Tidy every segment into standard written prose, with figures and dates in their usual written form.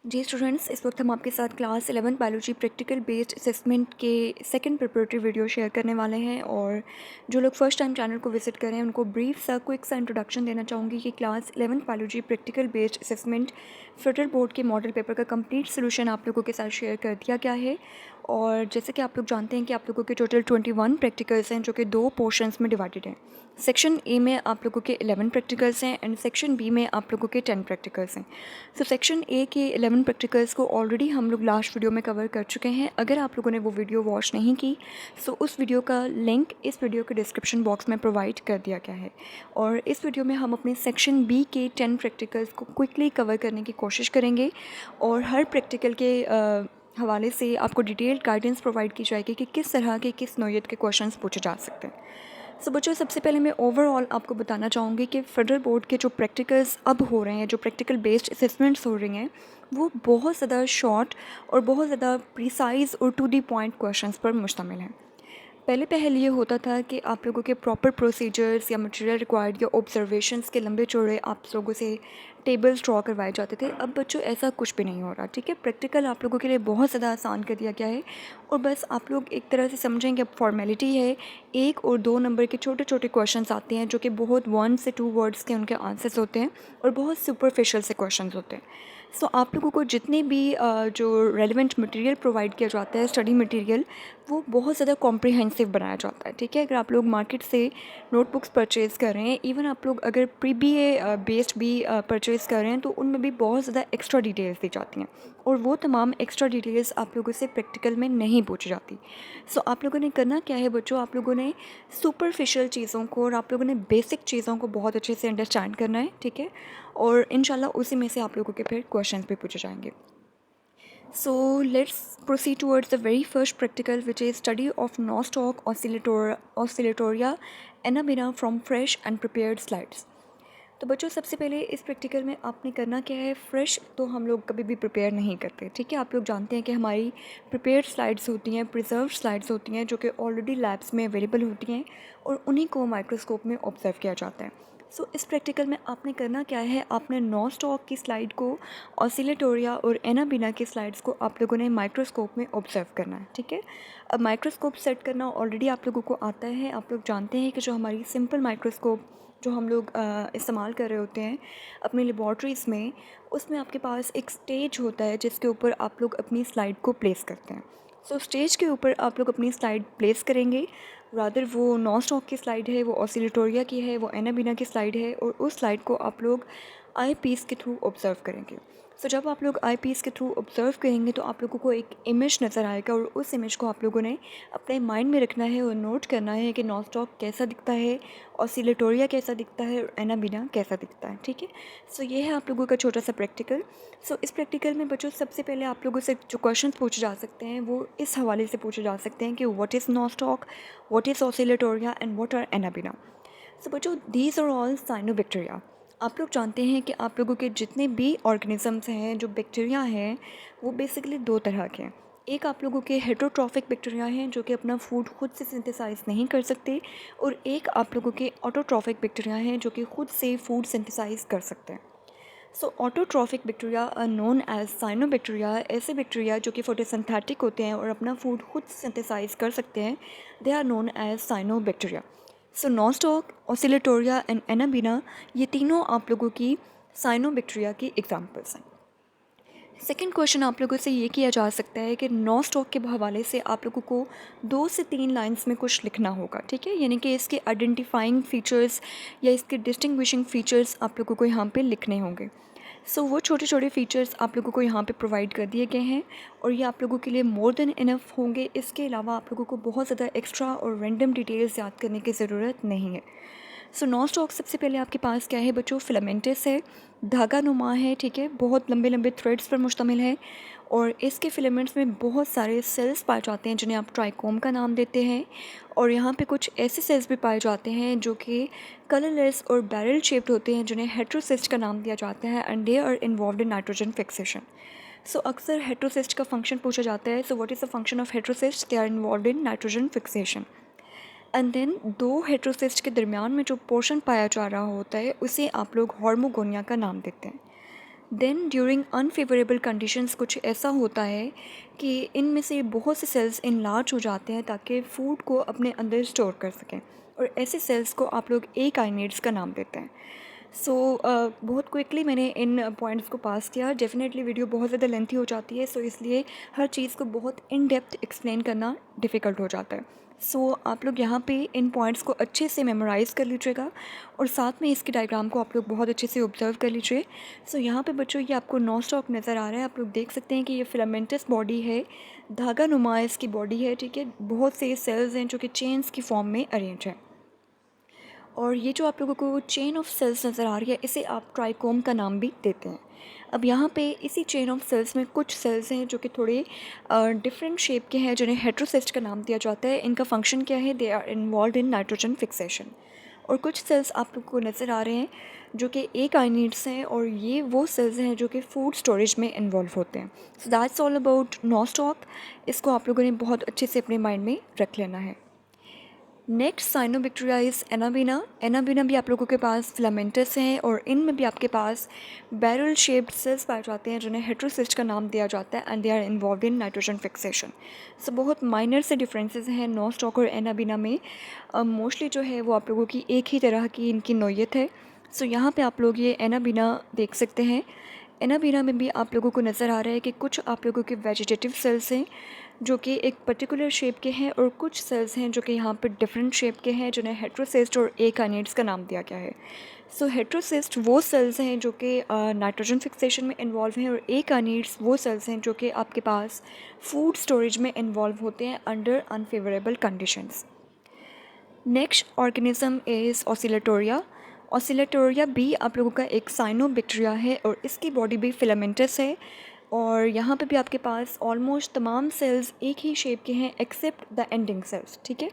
जी students, इस वक्त हम आपके साथ class 11 biology practical based assessment के सेकंड प्रिपरेटरी वीडियो शेयर करने वाले हैं। और जो लोग फर्स्ट टाइम चैनल को विजिट करें उनको ब्रीफ सा क्विक सा इंट्रोडक्शन देना चाहूँगी कि class 11 biology practical based assessment federal board के मॉडल पेपर का कंप्लीट सोल्यूशन आप लोगों के साथ शेयर कर दिया गया है। और जैसे कि आप लोग जानते हैं कि आप लोगों के टोटल 21 प्रैक्टिकल्स हैं जो कि 2 पोर्शंस में डिवाइडेड हैं। सेक्शन ए में आप लोगों के 11 प्रैक्टिकल्स हैं एंड सेक्शन बी में आप लोगों के 10 प्रैक्टिकल्स हैं। सो सेक्शन ए के 11 प्रैक्टिकल्स को ऑलरेडी हम लोग लास्ट वीडियो में कवर कर चुके हैं। अगर आप लोगों ने वो वीडियो वॉच नहीं की सो उस वीडियो का लिंक इस वीडियो के डिस्क्रिप्शन बॉक्स में प्रोवाइड कर दिया गया है। और इस वीडियो में हम अपने सेक्शन बी के 10 प्रैक्टिकल्स को क्विकली कवर करने की कोशिश करेंगे और हर प्रैक्टिकल के हवाले से आपको डिटेल्ड गाइडेंस प्रोवाइड की जाएगी कि किस तरह के किस नौइयत के क्वेश्चंस पूछे जा सकते हैं। सो बच्चों, सबसे पहले मैं ओवरऑल आपको बताना चाहूँगी कि फेडरल बोर्ड के जो प्रैक्टिकल्स अब हो रहे हैं, जो प्रैक्टिकल बेस्ड असेसमेंट्स हो रही हैं, वो बहुत ज़्यादा शॉर्ट और बहुत ज़्यादा प्रिसाइज और टू दी पॉइंट क्वेश्चंस पर मुश्तमिल हैं। पहले पहले ये होता था कि आप लोगों के प्रॉपर प्रोसीजर्स या मटेरियल रिक्वायर्ड या ऑब्जर्वेशंस के लंबे चौड़े आप लोगों से टेबल्स ड्रॉ करवाए जाते थे। अब बच्चों ऐसा कुछ भी नहीं हो रहा, ठीक है। प्रैक्टिकल आप लोगों के लिए बहुत ज़्यादा आसान कर दिया गया है और बस आप लोग एक तरह से समझें कि अब फॉर्मेलिटी है। 1 और 2 नंबर के छोटे छोटे क्वेश्चंस आते हैं जो कि बहुत 1 से 2 वर्ड्स के उनके आंसर्स होते हैं और बहुत सुपरफिशियल से क्वेश्चंस होते हैं। सो आप लोगों को जितने भी जो रेलिवेंट मटेरियल प्रोवाइड किया जाता है, स्टडी मटेरियल, वो बहुत ज़्यादा कॉम्प्रिहेंसिव बनाया जाता है, ठीक है। अगर आप लोग मार्केट से नोटबुक्स परचेज़ कर रहे हैं, इवन आप लोग अगर प्री बी ए बेस्ड भी परचेज़ कर रहे हैं तो उनमें भी बहुत ज़्यादा एक्स्ट्रा डिटेल्स दी जाती हैं और वो तमाम एक्स्ट्रा डिटेल्स आप लोगों से प्रैक्टिकल में नहीं पूछी जाती। सो आप लोगों ने करना क्या है बच्चों, आप लोगों ने सुपरफिशियल चीज़ों को और आप लोगों ने बेसिक चीज़ों को बहुत अच्छे से अंडरस्टैंड करना है, ठीक है। और इंशाल्लाह उसी में से आप लोगों के फिर क्वेश्चंस भी पूछे जाएंगे। So let's proceed towards the very first practical, which is study of Nostoc oscillatoria Anabina from fresh and prepared slides. तो बच्चों, सबसे पहले इस प्रैक्टिकल में आपने करना क्या है, फ्रेश तो हम लोग कभी भी प्रिपेयर नहीं करते, ठीक है। आप लोग जानते हैं कि हमारी प्रिपेयर्ड स्लाइड्स होती हैं, प्रिजर्व स्लाइड्स होती हैं जो कि ऑलरेडी लैब्स में अवेलेबल होती हैं और उन्हीं को माइक्रोस्कोप में ऑब्जर्व किया जाता है। सो इस प्रैक्टिकल में आपने करना क्या है, आपने नॉस्टॉक की स्लाइड को, ऑसिलेटोरिया और एनाबिना की स्लाइड्स को आप लोगों ने माइक्रोस्कोप में ऑब्जर्व करना है, ठीक है। अब माइक्रोस्कोप सेट करना ऑलरेडी आप लोगों को आता है। आप लोग जानते हैं कि जो हमारी सिंपल माइक्रोस्कोप जो हम लोग इस्तेमाल कर रहे होते हैं अपनी लेबॉर्ट्रीज़ में, उसमें आपके पास एक स्टेज होता है जिसके ऊपर आप लोग अपनी स्लाइड को प्लेस करते हैं। सो स्टेज के ऊपर आप लोग अपनी स्लाइड प्लेस करेंगे। रादर वो नॉस्टॉक की स्लाइड है, वो ऑसिलेटोरिया की है, वो एनाबिना की स्लाइड है और उस स्लाइड को आप लोग आई पीस के थ्रू ऑब्ज़र्व करेंगे। सो जब आप लोग आई पीस के थ्रू ऑब्ज़र्व करेंगे तो आप लोगों को एक इमेज नज़र आएगा और उस इमेज को आप लोगों ने अपने माइंड में रखना है और नोट करना है कि नॉस्टॉक कैसा दिखता है, ऑसिलेटोरिया कैसा दिखता है और एनाबिना कैसा दिखता है, ठीक है। सो ये है आप लोगों का छोटा सा प्रैक्टिकल। सो इस प्रैक्टिकल में बच्चों सबसे पहले आप लोगों से जो क्वेश्चन पूछे जा सकते हैं वो इस हवाले से पूछे जा सकते हैं कि what is nostoc, what is oscillatoria and what are anabaena. So बच्चों, दीज आर ऑल साइनोबैक्टीरिया। आप लोग जानते हैं कि आप लोगों के जितने भी ऑर्गेनिजम्स हैं, जो बैक्टीरिया हैं, वो बेसिकली 2 तरह के हैं। एक आप लोगों के हेटरोट्रॉफिक बैक्टीरिया हैं जो कि अपना फूड खुद से सिंथेसाइज नहीं कर सकते और एक आप लोगों के ऑटोट्रॉफिक बैक्टीरिया हैं जो कि खुद से फूड सिंथेसाइज कर सकते हैं। So autotrophic bacteria are known as cyanobacteria. ऐसे बैक्टीरिया जो कि फोटोसिंथेटिक होते हैं और अपना फूड खुद सिंथेसाइज कर सकते हैं, they are known as cyanobacteria. So nostoc, oscillatoria and anabaena, ये तीनों आप लोगों की साइनोबैक्टीरिया की एग्जांपल्स हैं। सेकंड क्वेश्चन आप लोगों से ये किया जा सकता है कि नॉस्टॉक के हवाले से आप लोगों को 2 से 3 लाइंस में कुछ लिखना होगा, ठीक है। यानी कि इसके आइडेंटिफाइंग फीचर्स या इसके डिस्टिंग्विशिंग फीचर्स आप लोगों को यहाँ पे लिखने होंगे। सो वो छोटे छोटे फीचर्स आप लोगों को यहाँ पे प्रोवाइड कर दिए गए हैं और ये आप लोगों के लिए मोर देन इनफ होंगे। इसके अलावा आप लोगों को बहुत ज़्यादा एक्स्ट्रा और रैंडम डिटेल्स याद करने की ज़रूरत नहीं है। सो नॉस्टॉक सबसे पहले आपके पास क्या है बच्चों, फिलामेंटस है, धागा नुमा है, ठीक है, बहुत लंबे लंबे थ्रेड्स पर मुश्तमिल है और इसके फिलामेंट्स में बहुत सारे सेल्स पाए जाते हैं जिन्हें आप ट्राइकोम का नाम देते हैं। और यहाँ पे कुछ ऐसे सेल्स भी पाए जाते हैं जो कि कलरलेस और बैरल शेप्ड होते हैं जिन्हें हेट्रोसिस्ट का नाम दिया जाता है and they are involve in nitrogen fixation. So अक्सर हेट्रोसिस्ट का फंक्शन पूछा जाता है। So what is the function of heterocyst, they are involve in nitrogen fixation. And then 2 heterocyst के दरमियान में जो पोर्शन पाया जा रहा होता है उसे आप लोग हार्मोगोनिया का नाम देते हैं। देन ड्यूरिंग अनफेवरेबल कंडीशंस कुछ ऐसा होता है कि इनमें से बहुत से सेल्स इनलार्ज हो जाते हैं ताकि फूड को अपने अंदर स्टोर कर सकें, और ऐसे सेल्स को आप लोग एकाइनेट्स का नाम देते हैं। सो बहुत क्विकली मैंने इन पॉइंट्स को पास किया। डेफिनेटली वीडियो बहुत ज़्यादा लेंथी हो जाती है, सो इसलिए हर चीज़ को बहुत इन डेप्थ एक्सप्लेन करना डिफ़िकल्ट हो जाता है। सो आप लोग यहाँ पे इन पॉइंट्स को अच्छे से मेमोराइज़ कर लीजिएगा, और साथ में इसके डायग्राम को आप लोग बहुत अच्छे से ऑब्जर्व कर लीजिए। सो यहाँ पे बच्चों ये आपको नॉस्टॉक नज़र आ रहा है। आप लोग देख सकते हैं कि ये फिलामेंटस बॉडी है, धागा नुमा इसकी बॉडी है, ठीक है। बहुत से सेल्स हैं जो कि चेन्स की फॉर्म में अरेंज हैं, और ये जो आप लोगों को चेन ऑफ सेल्स नज़र आ रही है, इसे आप ट्राइकोम का नाम भी देते हैं। अब यहाँ पे इसी चेन ऑफ सेल्स में कुछ सेल्स हैं जो कि थोड़े डिफरेंट शेप के हैं, जिन्हें हेट्रोसिस्ट का नाम दिया जाता है। इनका फंक्शन क्या है? They are involve in nitrogen fixation. और कुछ सेल्स आप लोग को नज़र आ रहे हैं जो कि एकाइनेट्स हैं, और ये वो सेल्स हैं जो कि फूड स्टोरेज में इन्वॉल्व होते हैं। So that's all about nostoc. इसको आप लोगों ने बहुत अच्छे से अपने माइंड में रख लेना है। Next cyanobacteria is anabaena. Anabaena भी आप लोगों के पास फिलामेंटस हैं, और इनमें भी आपके पास बैरल शेप्ड सेल्स पाए जाते हैं जिन्हें हेट्रोसिस्ट का नाम दिया जाता है, and they are involve in nitrogen fixation. So बहुत माइनर से डिफरेंसेस हैं नॉस्टॉक और एनाबीना में। मोस्टली जो है वो आप लोगों की एक ही तरह की इनकी नोयत है। सो यहाँ पे आप लोग ये एनाबीना देख सकते हैं। एनाबीना में भी आप लोगों को नज़र आ रहा है कि कुछ आप लोगों के वेजिटेटिव सेल्स हैं जो कि एक पर्टिकुलर शेप के हैं, और कुछ सेल्स हैं जो कि यहाँ पर डिफरेंट शेप के हैं जिन्हें हेट्रोसिस्ट और एकाइनेट्स का नाम दिया गया है। सो हेट्रोसिस्ट वो सेल्स हैं जो कि नाइट्रोजन फिक्सेशन में इन्वॉल्व हैं, और एकाइनेट्स वो सेल्स हैं जो कि आपके पास फूड स्टोरेज में इन्वॉल्व होते हैं under unfavourable conditions. Next organism is Oscillatoria. Oscillatoria भी आप लोगों का एक साइनोबैक्टीरिया है, और इसकी बॉडी भी फिलामेंटस है, और यहाँ पे भी आपके पास ऑलमोस्ट तमाम सेल्स एक ही शेप के हैं एक्सेप्ट द एंडिंग सेल्स, ठीक है।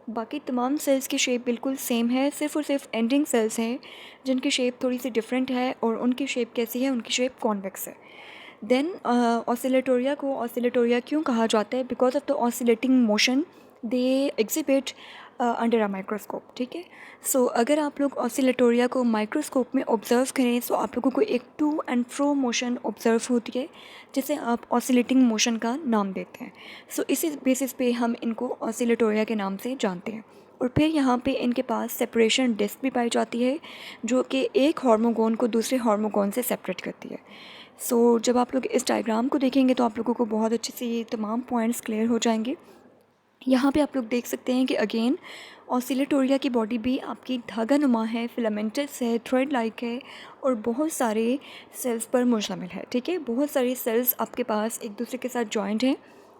बाकी तमाम सेल्स की शेप बिल्कुल सेम है, सिर्फ और सिर्फ एंडिंग सेल्स हैं जिनकी शेप थोड़ी सी डिफरेंट है, और उनकी शेप कैसी है? उनकी शेप कॉन्वेक्स है। देन ऑसिलेटोरिया को ऑसिलेटोरिया क्यों कहा जाता है? Because of the oscillating motion they exhibit under a microscope, ठीक है। सो अगर आप लोग ऑसिलेटोरिया को माइक्रोस्कोप में ऑब्जर्व करें तो आप लोगों को एक to and fro motion observe होती है, जिसे आप ऑसिलेटिंग मोशन का नाम देते हैं। सो इसी बेसिस पे हम इनको ऑसिलेटोरिया के नाम से जानते हैं। और फिर यहाँ पे इनके पास सेपरेशन डिस्क भी पाई जाती है, जो कि एक हार्मोगोन को दूसरे हार्मोगोन से सेपरेट करती है। सो जब आप लोग इस डायग्राम को देखेंगे तो आप लोगों को बहुत अच्छे से ये तमाम पॉइंट्स क्लियर हो जाएंगे। यहाँ पे आप लोग देख सकते हैं कि अगेन ऑसिलेटोरिया की बॉडी भी आपकी धागा नुमा है, फिलामेंटस है, थ्रेड लाइक है, और बहुत सारे सेल्स पर मुश्तमिल है, ठीक है। बहुत सारे सेल्स आपके पास एक दूसरे के साथ जॉइंट हैं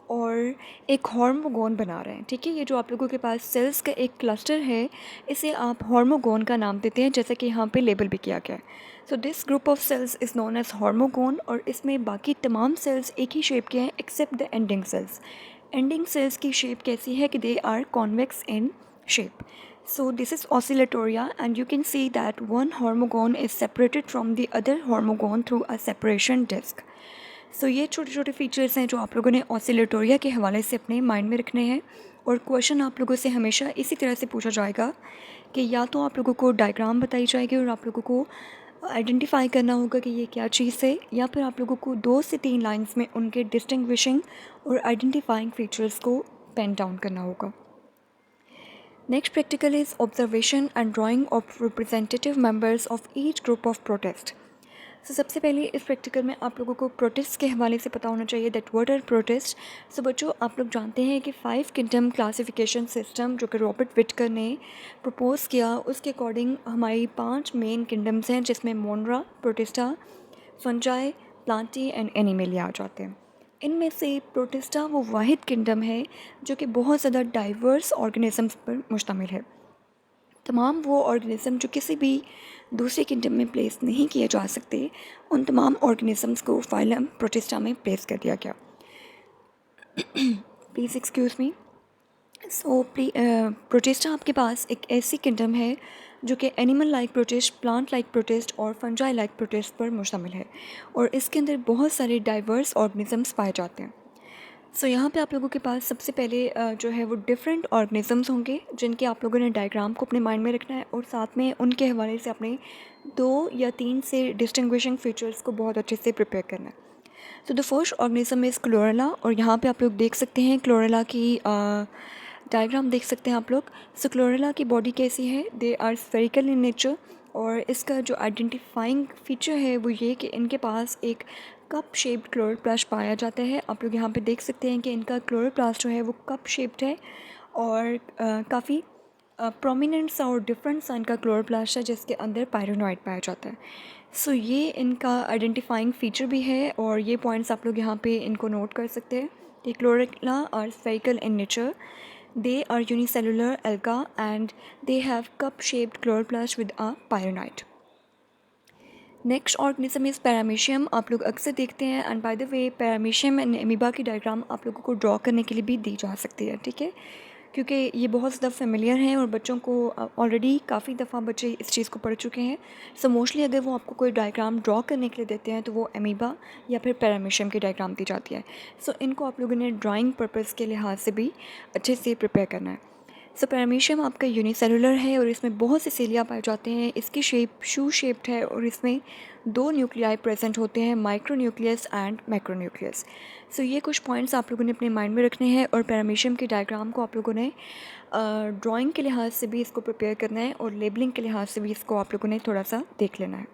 और एक हार्मोगोन बना रहे हैं, ठीक है। ये जो आप लोगों के पास सेल्स का एक क्लस्टर है, इसे आप हार्मोगोन का नाम देते हैं, जैसा कि यहाँ पे लेबल भी किया गया है। So this group of cells is known as hormogone, और इसमें बाकी तमाम सेल्स एक ही शेप के हैं except the ending cells. Ending cells की शेप कैसी है कि they are convex in shape. So this is oscillatoria, and you can see that one hormone is separated from the other hormone through a separation disc. So ये छोटे छोटे features हैं जो आप लोगों ने ऑसिलेटोरिया के हवाले से अपने माइंड में रखने हैं, और क्वेश्चन आप लोगों से हमेशा इसी तरह से पूछा जाएगा कि या तो आप लोगों को डायग्राम बताई जाएगी और आप लोगों को आइडेंटिफाई करना होगा कि ये क्या चीज़ है, या फिर आप लोगों को 2 से 3 लाइंस में उनके डिस्टिंग्विशिंग और आइडेंटिफाइंग फीचर्स को पेन डाउन करना होगा। Next practical is observation and drawing of representative members of each group of protist. सो सबसे पहले इस प्रैक्टिकल में आप लोगों को प्रोटेस्ट के हवाले से पता होना चाहिए दैट व्हाट आर प्रोटेस्ट। सो बच्चों, आप लोग जानते हैं कि 5 किंगडम क्लासिफिकेशन सिस्टम जो कि रॉबर्ट विटकर ने प्रपोज़ किया, उसके अकॉर्डिंग हमारी 5 मेन किंगडम्स हैं, जिसमें monera, protista, fungi, plantae and animalia आ जाते हैं। इनमें से प्रोटिस्टा वो वाहिद किंगडम है जो कि बहुत ज़्यादा डाइवर्स ऑर्गेनिजम्स पर मुश्तमिल है। तमाम वो ऑर्गेनिज़म जो किसी भी दूसरे किंगडम में प्लेस नहीं किए जा सकते, उन तमाम ऑर्गेनिजम्स को फाइलम प्रोटिस्टा में प्लेस कर दिया गया। Please excuse me. So protista आपके पास एक ऐसी किंगडम है जो कि animal like protist, plant like protist और फंजाई लाइक प्रोटिस्ट पर मुश्तमिल है, और इसके अंदर बहुत सारे डाइवर्स ऑर्गेनिजम्स पाए जाते हैं। सो यहाँ पे आप लोगों के पास सबसे पहले जो है वो डिफरेंट ऑर्गेनिजम्स होंगे जिनके आप लोगों ने डायग्राम को अपने माइंड में रखना है और साथ में उनके हवाले से अपने 2 या 3 से डिस्टिंग्विशिंग फीचर्स को बहुत अच्छे से प्रिपेयर करना है। So the first organism is chlorella, और यहाँ पे आप लोग देख सकते हैं क्लोरेला की डायग्राम देख सकते हैं आप लोग। सो क्लोरेला की बॉडी कैसी है, they are spherical in nature, और इसका जो आइडेंटिफाइंग फीचर है वो ये कि इनके पास एक कप शेप्ड क्लोरोप्लास्ट पाया जाता है। आप लोग यहाँ पे देख सकते हैं कि इनका क्लोरोप्लास्ट जो है वो कप शेप्ड है और काफ़ी प्रोमिनेंट सा और डिफरेंट सा इनका क्लोरोप्लास्ट है जिसके अंदर पायरोनोइड पाया जाता है। सो ये इनका आइडेंटिफाइंग फीचर भी है और ये पॉइंट्स आप लोग यहाँ पे इनको नोट कर सकते हैं कि chlorella are spherical in nature, they are unicellular alga and they have cup-shaped chloroplast with a pyronide. Next organism is paramecium. आप लोग अक्सर देखते हैं, and by the way paramecium and amoeba की डायग्राम आप लोगों को ड्रॉ करने के लिए भी दी जा सकती है, ठीक है, क्योंकि ये बहुत ज़्यादा फेमिलियर हैं और बच्चों को ऑलरेडी काफ़ी दफ़ा बच्चे इस चीज़ को पढ़ चुके हैं। सो मोस्टली अगर वो आपको कोई डायग्राम ड्रॉ करने के लिए देते हैं तो वो एमीबा या फिर पैरामीशियम की डायग्राम दी जाती है। सो इनको आप लोगों ने ड्राइंग पर्पज़ के लिहाज से भी अच्छे से प्रिपेयर करना है। सो पैरामीशियम आपका यूनिसेलुलर है और इसमें बहुत से सेलिया पाए जाते हैं। इसकी शेप शू शेप्ड है और इसमें 2 न्यूक्लियाई प्रेजेंट होते हैं, माइक्रोन्यूक्लियस एंड मैक्रोन्यूक्लियस। सो ये कुछ पॉइंट्स आप लोगों ने अपने माइंड में रखने हैं और पैरामीशियम की डायग्राम को आप लोगों ने ड्राइंग के लिहाज से भी इसको प्रिपेयर करना है और लेबलिंग के लिहाज से भी इसको आप लोगों ने थोड़ा सा देख लेना है।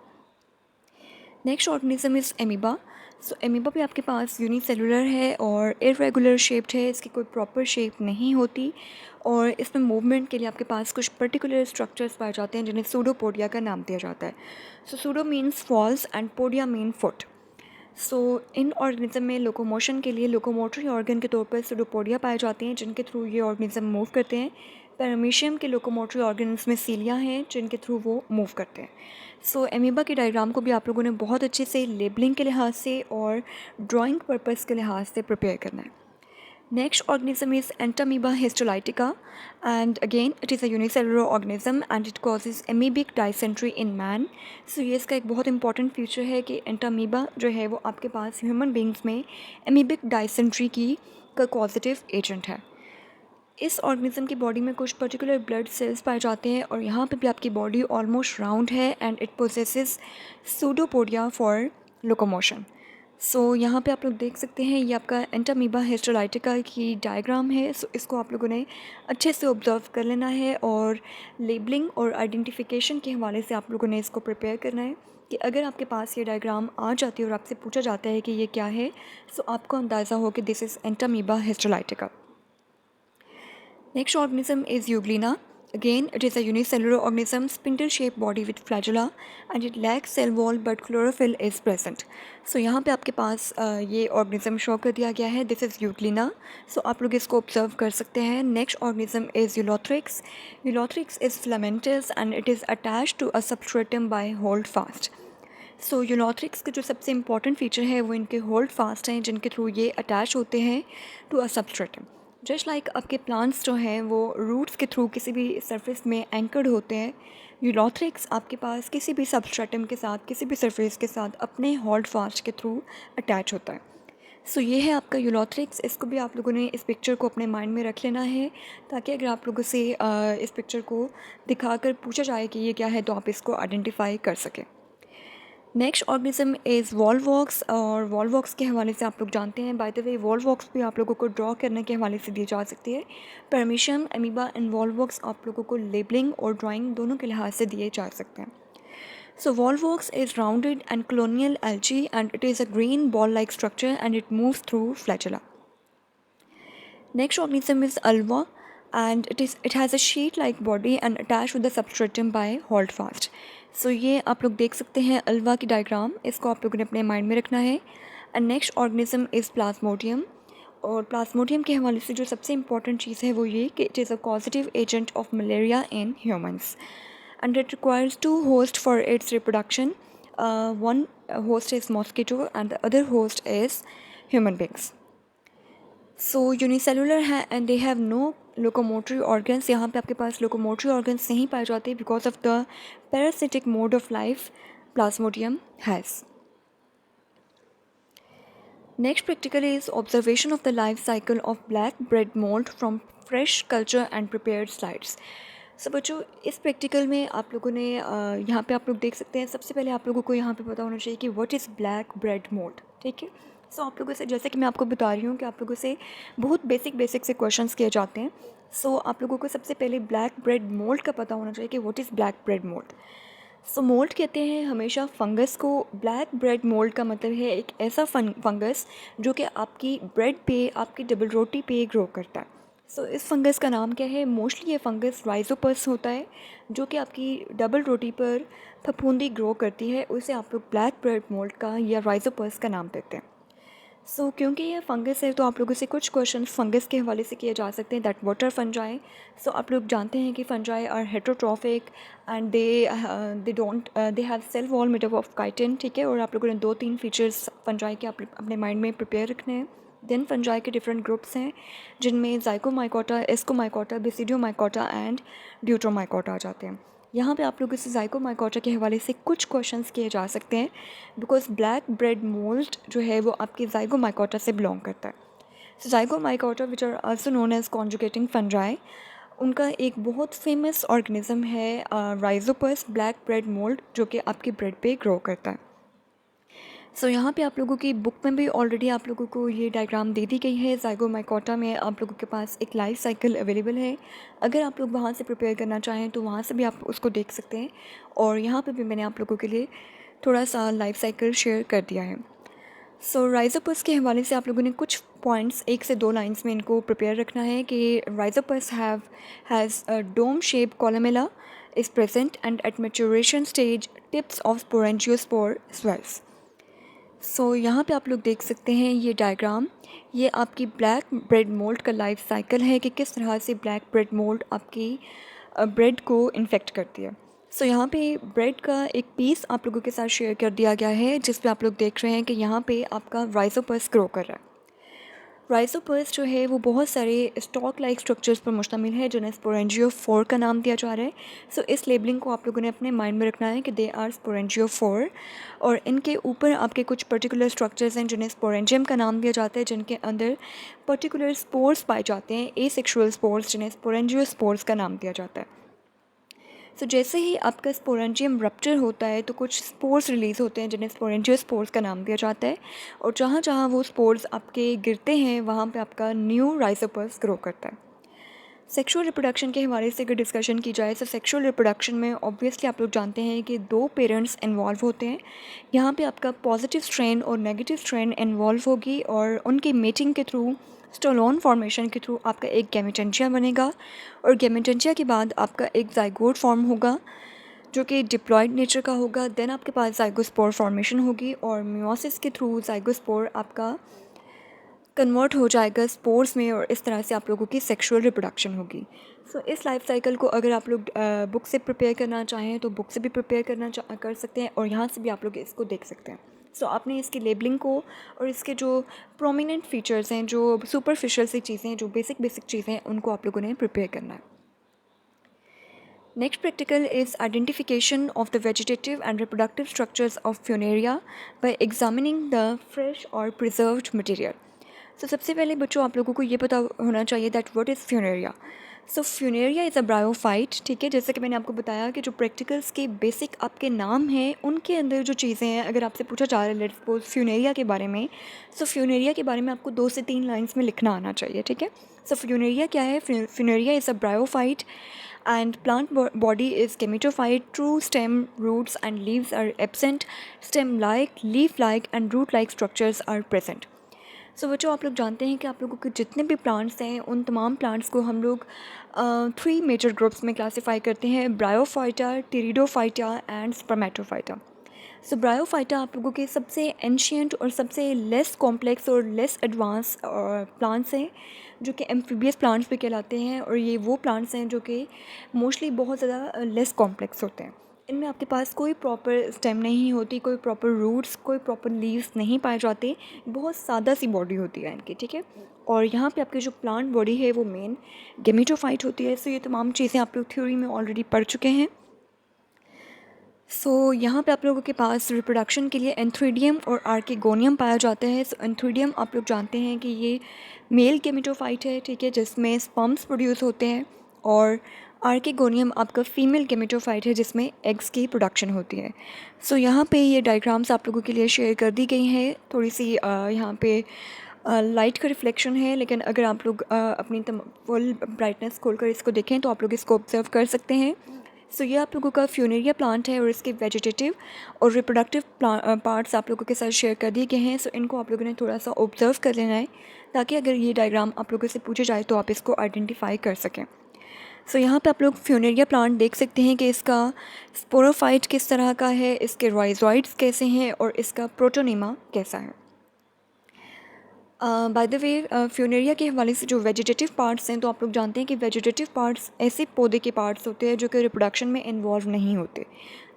Next organism is amoeba. So amoeba भी आपके पास यूनिसेलुलर है और इरेगुलर शेप्ड है, इसकी कोई प्रॉपर शेप नहीं होती और इसमें मूवमेंट के लिए आपके पास कुछ पर्टिकुलर स्ट्रक्चर्स पाए जाते हैं जिन्हें सूडोपोडिया का नाम दिया जाता है। So pseudo means false and podia mean foot. So इन ऑर्गेनिज्म में लोकोमोशन के लिए लोकोमोटरी ऑर्गन के तौर पर सूडोपोडिया पाए जाते हैं जिनके थ्रू ये ऑर्गेनिज्म मूव करते हैं। पैरामीशियम के लोकोमोटरी ऑर्गन्स में सीलिया हैं जिनके थ्रू वो मूव करते हैं। सो एमीबा की डायग्राम को भी आप लोगों ने बहुत अच्छे से लेबलिंग के लिहाज से और ड्राइंग पर्पज़ के लिहाज से प्रिपेयर करना है। Next organism is Entamoeba histolytica, and again it is a unicellular organism and it causes amoebic dysentery in man. So ये इसका एक बहुत इंपॉर्टेंट फीचर है कि एंटामीबा जो है वो आपके पास ह्यूमन बींग्स में एमीबिक डाइसेंट्री की का कॉजेटिव एजेंट है। इस ऑर्गेनिज्म की बॉडी में कुछ पर्टिकुलर ब्लड सेल्स पाए जाते हैं और यहाँ पे भी आपकी बॉडी ऑलमोस्ट राउंड है and it possesses pseudopodia for locomotion. So यहाँ पे आप लोग देख सकते हैं ये आपका एंटामीबा हिस्टोलाइटिका की डायग्राम है। सो इसको आप लोगों ने अच्छे से ऑब्जर्व कर लेना है और लेबलिंग और आइडेंटिफिकेशन के हवाले से आप लोगों ने इसको प्रिपेयर करना है कि अगर आपके पास ये डायग्राम आ जाती है और आपसे पूछा जाता है कि ये क्या है, सो आपको अंदाज़ा हो कि this is Entamoeba histolytica. Next organism is Euglena. Again, it is a unicellular organism, spindle-shaped body with flagella, and it lacks cell wall but chlorophyll is present. So यहाँ पे आपके पास ये organism शो कर दिया गया है. This is Euglena. So आप लोग इसको observe कर सकते हैं. Next organism is Eulothrix. Eulothrix is filamentous and it is attached to a substratum by holdfast. सो यूलॉथ्रिक्स के जो सबसे इंपॉर्टेंट फीचर है वो इनके होल्ड फास्ट हैं जिनके थ्रू ये अटैच होते हैं to a substratum. Just like आपके प्लांट्स जो हैं वो रूट्स के थ्रू किसी भी सरफेस में एंकर्ड होते हैं, यूलॉथ्रिक्स आपके पास किसी भी सबस्ट्रेटम के साथ किसी भी सरफेस के साथ अपने होल्ड फास्ट के थ्रू अटैच होता है। सो ये है आपका यूलॉथ्रिक्स। इसको भी आप लोगों ने इस पिक्चर को अपने माइंड में रख लेना है ताकि अगर आप लोगों से इस पिक्चर को दिखाकर पूछा जाए कि ये क्या है तो आप इसको आइडेंटिफाई कर सकें। नेक्स्ट ऑर्गेनिज्म इज़ वॉल्वॉक्स, और वॉल्वॉक्स के हवाले से आप लोग जानते हैं। बाय द वे वॉल्वॉक्स भी आप लोगों को ड्रॉ करने के हवाले से दी जा सकती है। पैरामीशियम, एमीबा एंड वॉल्वॉक्स आप लोगों को लेबलिंग और ड्राइंग दोनों के लिहाज से दिए जा सकते हैं। So volvox is rounded and colonial algae and it is a green ball-like structure and it moves through flagella. Next organism is Ulva and it has a sheet-like body and attached with the substratum by holdfast. सो ये आप लोग देख सकते हैं Alva की diagram, इसको आप लोगों ने अपने माइंड में रखना है। And next organism is Plasmodium, और प्लाज्मोडियम के हवाले से जो सबसे इंपॉर्टेंट चीज़ है वो ये कि it is a positive agent of malaria in humans and it requires 2 hosts for its reproduction. One host is mosquito and the other host is human beings. So unicellular है and they have no locomotory organs. यहाँ पे आपके पास locomotory organs नहीं पाए जाते because of the parasitic mode of life plasmodium has. Next practical is observation of the life cycle of black bread mould from fresh culture and prepared slides. So बच्चों, इस practical में आप लोगों ने यहाँ पे आप लोग देख सकते हैं, सबसे पहले आप लोगों को यहाँ पे पता होना चाहिए कि what is black bread mould. ठीक है, सो आप लोगों से, जैसे कि मैं आपको बता रही हूँ कि आप लोगों से बहुत बेसिक से क्वेश्चंस किए जाते हैं। सो आप लोगों को सबसे पहले ब्लैक ब्रेड मोल्ड का पता होना चाहिए कि what is black bread mould. So mould कहते हैं हमेशा फंगस को। ब्लैक ब्रेड मोल्ड का मतलब है एक ऐसा फंगस जो कि आपकी ब्रेड पे, आपकी डबल रोटी पे ग्रो करता है। सो इस फंगस का नाम क्या है? मोस्टली ये फंगस राइजोपस होता है, जो कि आपकी डबल रोटी पर फफूंदी ग्रो करती है। उसे आप लोग ब्लैक ब्रेड मोल्ड का या राइजोपस का नाम देते हैं। सो क्योंकि ये फंगस है तो आप लोगों से कुछ क्वेश्चन फंगस के हवाले से किए जा सकते हैं, that what are fungi. So आप लोग जानते हैं कि fungi are heterotrophic and they don't they have cell wall made up of chitin. ठीक है, और आप लोगों ने 2-3 फीचर्स फंजाई के अपने माइंड में प्रिपेयर रखने हैं। देन फंजाई के डिफरेंट ग्रुप्स हैं जिनमें ज़ाइकोमाइकोटा, एस्कोमाइकोटा, बेसिडियोमाइकोटा एंड ड्यूट्रोमाइकोटा आ जाते हैं। यहाँ पे आप लोगों से ज़ाइकोमाइकोटा के हवाले से कुछ क्वेश्चंस किए जा सकते हैं, बिकॉज ब्लैक ब्रेड मोल्ड जो है वो आपके ज़ाइगोमाइकोटा से बिलोंग करता है। So zygomycota which are also known as conjugating fungi, उनका एक बहुत फेमस ऑर्गेनिज्म है राइजोपस ब्लैक ब्रेड मोल्ड, जो कि आपकी ब्रेड पे ग्रो करता है। सो यहाँ पे आप लोगों की बुक में भी ऑलरेडी आप लोगों को ये डायग्राम दे दी गई है। ज़ाइगोमाइकोटा में आप लोगों के पास एक लाइफ साइकिल अवेलेबल है। अगर आप लोग वहाँ से प्रिपेयर करना चाहें तो वहाँ से भी आप उसको देख सकते हैं, और यहाँ पे भी मैंने आप लोगों के लिए थोड़ा सा लाइफ साइकिल शेयर कर दिया है। सो राइजोपस के हवाले से आप लोगों ने कुछ पॉइंट्स 1 से 2 लाइंस में इनको प्रिपेयर रखना है कि rhizopus has a dome shape columella is present and at maturation stage tips of sporangiospore swells. So यहाँ पे आप लोग देख सकते हैं ये डायग्राम, ये आपकी ब्लैक ब्रेड मोल्ड का लाइफ साइकिल है कि किस तरह से ब्लैक ब्रेड मोल्ड आपकी ब्रेड को इन्फेक्ट करती है। सो यहाँ पे ब्रेड का एक पीस आप लोगों के साथ शेयर कर दिया गया है, जिस पे आप लोग देख रहे हैं कि यहाँ पे आपका राइजोपस ग्रो कर रहा है। राइजोपस जो है वो बहुत सारे स्टॉक लाइक स्ट्रक्चर्स पर मुश्तमिल है, जिन्हें स्पोरेंजियोफोर का नाम दिया जा रहा है। सो इस लेबलिंग को आप लोगों ने अपने माइंड में रखना है कि दे आर स्पोरेंजियोफोर, और इनके ऊपर आपके कुछ पर्टिकुलर स्ट्रक्चर्स हैं जिन्हें स्पोरेंजियम का नाम दिया जाता है, जिनके अंदर पर्टिकुलर स्पोर्स पाए जाते हैं, एसेक्सुअल स्पोर्स, जिन्हें स्पोरेंजियोस्पोर्स का नाम दिया जाता है। सो जैसे ही आपका स्पोरेंजियम रप्चर होता है तो कुछ स्पोर्स रिलीज़ होते हैं, जिन्हें स्पोरेंजियोस्पोर्स का नाम दिया जाता है, और जहाँ जहाँ वो स्पोर्स आपके गिरते हैं वहाँ पे आपका न्यू राइजोपस ग्रो करता है। सेक्सुअल रिप्रोडक्शन के हवाले से अगर डिस्कशन की जाए तो सेक्सुअल रिप्रोडक्शन में ऑब्वियसली आप लोग जानते हैं कि 2 पेरेंट्स इन्वॉल्व होते हैं। यहाँ पे आपका पॉजिटिव स्ट्रेन और नेगेटिव स्ट्रेन इन्वॉल्व होगी, और उनकी मेटिंग के थ्रू, स्टोलोन फॉर्मेशन के थ्रू आपका एक गैमेटेंशिया बनेगा, और गैमेटेंशिया के बाद आपका एक जाइगोट फॉर्म होगा जो कि डिप्लॉयड नेचर का होगा। देन आपके पास जाइगोस्पोर फॉर्मेशन होगी, और मियोसिस के थ्रू जाइगोस्पोर आपका कन्वर्ट हो जाएगा स्पोर्स में, और इस तरह से आप लोगों की सेक्सुअल रिप्रोडक्शन होगी। सो इस लाइफ साइकिल को अगर आप लोग बुक से प्रिपेयर करना चाहें तो बुक से भी प्रिपेयर कर सकते हैं, और यहाँ से भी आप लोग इसको देख सकते हैं। सो आपने इसकी लेबलिंग को और इसके जो प्रोमिनेंट फीचर्स हैं, जो सुपरफिशियल सी चीज़ें, जो बेसिक चीज़ें हैं, उनको आप लोगों ने प्रिपेयर करना है। Next practical is identification of the vegetative and reproductive structures of Funaria by examining the fresh or preserved material. So सबसे पहले बच्चों आप लोगों को ये पता होना चाहिए that what is Funaria. So Funaria is a bryophyte. ठीक है, जैसे कि मैंने आपको बताया कि जो प्रैक्टिकल्स के बेसिक आपके नाम हैं उनके अंदर जो चीज़ें हैं, अगर आपसे पूछा जा रहा है लेट्स सपोज फ्यूनेरिया के बारे में, सो फ्यूनेरिया के बारे में आपको 2 से 3 लाइंस में लिखना आना चाहिए। ठीक है, सो फ्यूनेरिया क्या है? Funaria is a bryophyte and plant body is gametophyte. True stem, roots and leaves are absent. Stem like, leaf like and root like structures are present. सो बच्चों आप लोग जानते हैं कि आप लोगों के जितने भी प्लांट्स हैं उन तमाम प्लांट्स को हम लोग 3 मेजर ग्रुप्स में क्लासीफाई करते हैं: bryophyta, pteridophyta and Spermatophyta. So bryophyta आप लोगों के सबसे एंशियंट और सबसे लेस कॉम्प्लेक्स और लेस एडवांस प्लांट्स हैं, जो कि एम्फीबियस प्लांट्स भी कहलाते हैं, और ये वो प्लांट्स हैं जो कि मोस्टली बहुत ज़्यादा लेस कॉम्प्लेक्स होते हैं। इनमें आपके पास कोई प्रॉपर स्टेम नहीं होती, कोई प्रॉपर रूट्स, कोई प्रॉपर लीव्स नहीं पाए जाते, बहुत सादा सी बॉडी होती है इनकी। ठीक है, और यहाँ पे आपकी जो प्लांट बॉडी है वो मेन गेमेटोफाइट होती है। सो ये तमाम चीज़ें आप लोग थ्योरी में ऑलरेडी पढ़ चुके हैं। यहाँ पे आप लोगों के पास रिप्रोडक्शन के लिए एंथ्रीडियम और आर्किगोनियम पाया जाता है। एंथ्रीडियम आप लोग जानते हैं कि ये मेल गेमेटोफाइट है, ठीक है, जिसमें स्पर्म्स प्रोड्यूस होते हैं, और आर्किगोनियम आपका फीमेल गेमेटोफाइट है जिसमें एग्स की प्रोडक्शन होती है। यहाँ पे ये डायग्राम्स आप लोगों के लिए शेयर कर दी गई हैं। थोड़ी सी यहाँ पे लाइट का रिफ्लेक्शन है, लेकिन अगर आप लोग अपनी फुल ब्राइटनेस खोलकर इसको देखें तो आप लोग इसको ऑब्जर्व कर सकते हैं। ये आप लोगों का फ्यूनेरिया प्लांट है और इसके वेजिटेटिव और रिप्रोडक्टिव पार्ट्स आप लोगों के साथ शेयर कर दिए गए हैं। इनको आप लोगों ने थोड़ा सा ऑब्जर्व कर लेना है, ताकि अगर ये डायग्राम आप लोगों से पूछे जाए तो आप इसको आइडेंटिफाई कर सकें। यहाँ पे आप लोग फ्यूनेरिया प्लांट देख सकते हैं कि इसका स्पोरोफाइट किस तरह का है, इसके राइजोइड्स कैसे हैं और इसका प्रोटोनेमा कैसा है। बाय द वे, फ्यूनेरिया के हवाले से जो वेजिटेटिव पार्ट्स हैं, तो आप लोग जानते हैं कि वेजिटेटिव पार्ट्स ऐसे पौधे के पार्ट्स होते हैं जो कि रिप्रोडक्शन में इन्वॉल्व नहीं होते,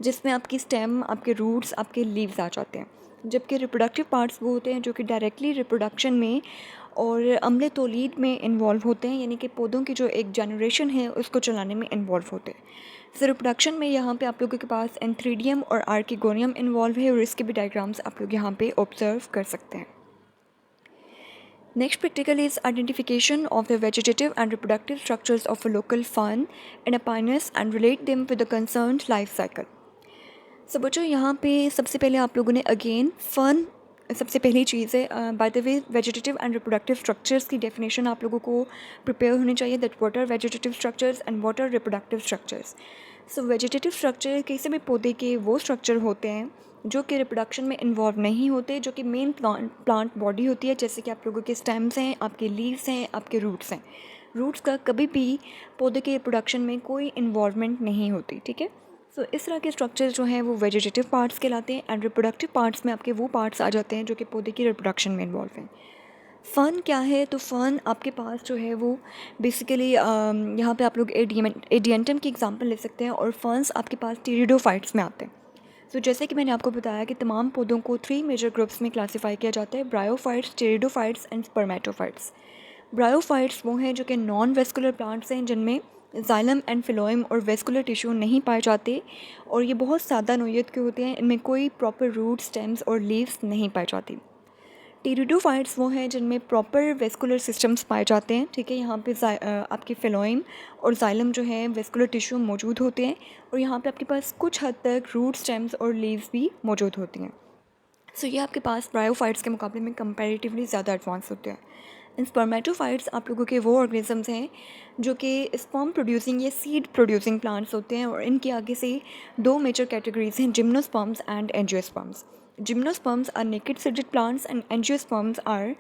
जिसमें आपकी स्टेम, आपके रूट्स, आपके लीव्स आ जाते हैं। जबकि रिप्रोडक्टिव पार्ट्स वो होते हैं जो कि डायरेक्टली रिप्रोडक्शन में और अम्ल तौलीद में इन्वॉल्व होते हैं, यानी कि पौधों की जो एक जनरेशन है उसको चलाने में इन्वॉल्व होते हैं। रिप्रोडक्शन में यहाँ पे आप लोगों के पास एंथ्रीडियम और आर्किगोनियम इन्वॉल्व है, और इसके भी डायग्राम्स आप लोग यहाँ पे ऑब्जर्व कर सकते हैं। Next practical is identification of the vegetative and reproductive structures of a local fern and a pinus and relate them with the concerned life cycle. बच्चों, यहाँ पे सबसे पहले आप लोगों ने अगेन फर्न सबसे पहली चीज़ है। By the way, vegetative and reproductive structures की डेफिनेशन आप लोगों को प्रिपेयर होनी चाहिए, that what are vegetative structures and what are reproductive structures. Vegetative structure किसी भी पौधे के वो स्ट्रक्चर होते हैं जो कि रिप्रोडक्शन में इन्वॉल्व नहीं होते, जो कि मेन प्लांट बॉडी होती है, जैसे कि आप लोगों के स्टेम्स हैं, आपके लीव्स हैं, आपके रूट्स हैं। रूट्स का कभी भी पौधे के रिप्रोडक्शन में कोई इन्वॉल्वमेंट नहीं होती, ठीक है। इस तरह के स्ट्रक्चर जो हैं वो वेजिटेटिव पार्ट्स कहलाते हैं, एंड रिप्रोडक्टिव पार्ट्स में आपके वो पार्ट्स आ जाते हैं जो कि पौधे की रिप्रोडक्शन में इन्वॉल्व हैं। फ़र्न क्या है? तो फ़र्न आपके पास जो है वो बेसिकली यहाँ पे आप लोग एडियंटम की एग्जांपल ले सकते हैं, और फर्न्स आपके पास टेरिडोफाइट्स में आते हैं। जैसे कि मैंने आपको बताया कि तमाम पौधों को 3 मेजर ग्रुप्स में क्लासीफाई किया जाता है: bryophytes, pteridophytes and spermatophytes. Bryophytes वो हैं जो कि नॉन वेस्कुलर प्लांट्स हैं, जिनमें जाइलम एंड फिलोएम और वेस्कुलर टिश्यू नहीं पाए जाते, और ये बहुत सादा नोयत के होते हैं। इनमें कोई प्रॉपर रूट, स्टेम्स और लीव्स नहीं पाई जाती। टेरिडोफाइट्स वो हैं जिनमें प्रॉपर वेस्कुलर सिस्टम्स पाए जाते हैं, ठीक है। यहाँ पे आपके फिलोएम और जाइलम जो है वेस्कुलर टिश्यू मौजूद होते हैं, और यहाँ पे आपके पास कुछ हद तक रूट, स्टेम्स और लीव्स भी मौजूद होती हैं। ये आपके पास ब्रायोफाइट्स के मुकाबले में कंपैरेटिवली ज़्यादा एडवांस होते हैं। इन स्पर्मेटोफाइट्स आप लोगों के वो ऑर्गेनिजम्स हैं जो कि स्पर्म प्रोड्यूसिंग या सीड प्रोड्यूसिंग प्लांट्स होते हैं, और इनके आगे से 2 मेजर कैटेगरीज हैं: gymnosperms and angiosperms. Gymnosperms are naked seeded plants and angiosperms are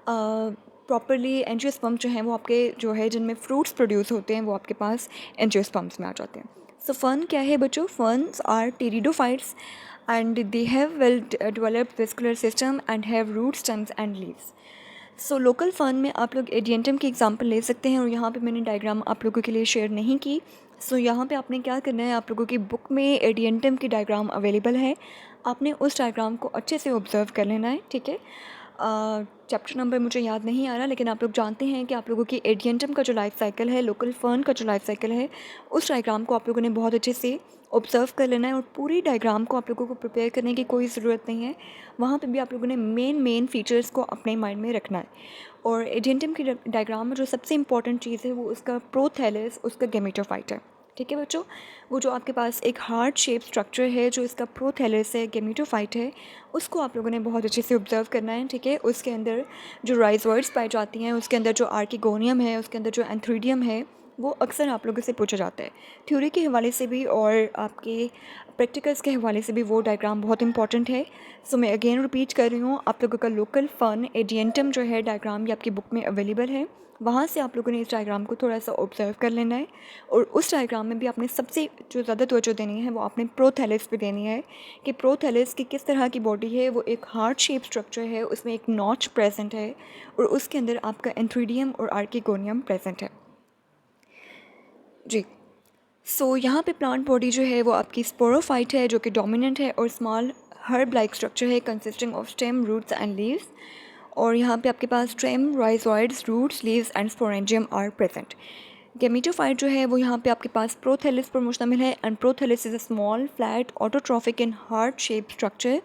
properly, angiosperm जो हैं वो आपके जो है जिनमें फ्रूट्स प्रोड्यूस होते हैं वो आपके पास एंजियोस्पर्म्स में आ जाते हैं। फर्न क्या है बच्चों? Ferns are pteridophytes and they have well developed vascular system and have root, stems and leaves. Local fern में आप लोग एडियंटम की एग्जांपल ले सकते हैं, और यहाँ पे मैंने डायग्राम आप लोगों के लिए शेयर नहीं की। यहाँ पे आपने क्या करना है, आप लोगों की बुक में एडियंटम की डायग्राम अवेलेबल है, आपने उस डायग्राम को अच्छे से ऑब्जर्व कर लेना है, ठीक है। चैप्टर नंबर मुझे याद नहीं आ रहा, लेकिन आप लोग जानते हैं कि आप लोगों की एडियंटम का जो लाइफ साइकिल है, लोकल फर्न का जो लाइफ साइकिल है, उस डायग्राम को आप लोगों ने बहुत अच्छे से ऑब्जर्व कर लेना है, और पूरी डायग्राम को आप लोगों को प्रिपेयर करने की कोई ज़रूरत नहीं है। वहाँ पे भी आप लोगों ने मेन फीचर्स को अपने माइंड में रखना है। और एडियंटम की डायग्राम में जो सबसे इंपॉर्टेंट चीज़ है वो उसका प्रोथैलस, उसका गेमेटोफाइट है, ठीक है बच्चों। वो जो आपके पास एक हार्ट शेप स्ट्रक्चर है, जो इसका प्रोथैलस है, गेमेटोफाइट है, उसको आप लोगों ने बहुत अच्छे से ऑब्जर्व करना है, ठीक है। उसके अंदर जो राइजोइड्स पाई जाती हैं, उसके अंदर जो आर्किगोनियम है, उसके अंदर जो एंथ्रीडियम है, वो अक्सर आप लोगों से पूछा जाता है थ्योरी के हवाले से भी और आपके प्रैक्टिकल्स के हवाले से भी। वो डायग्राम बहुत इंपॉर्टेंट है। मैं अगेन रिपीट कर रही हूँ, आप लोगों का लोकल फर्न एडियंटम जो है डायग्राम, ये आपकी बुक में अवेलेबल है। वहाँ से आप लोगों ने इस डायग्राम को थोड़ा सा ऑब्जर्व कर लेना है, और उस डायग्राम में भी आपने सबसे जो ज़्यादा तवज्जो देनी है वो आपने प्रोथैलस पे देनी है, कि प्रोथैलस की किस तरह की बॉडी है। वो एक हार्ट शेप स्ट्रक्चर है, उसमें एक नॉच प्रेजेंट है, और उसके अंदर आपका एंथ्रीडियम और आर्किगोनियम प्रेजेंट है जी। यहाँ पे प्लांट बॉडी जो है वो आपकी स्पोरोफाइट है, जो कि डोमिनेंट है, और स्मॉल हर्ब लाइक स्ट्रक्चर है consisting of stem, roots and leaves. और यहाँ पे आपके पास stem, rhizoids, roots, leaves and sporangium are present. Gametophyte जो है वो यहाँ पे आपके पास प्रोथैलिस पर मुश्तमिल है and prothallus is a small flat autotrophic in heart shape structure.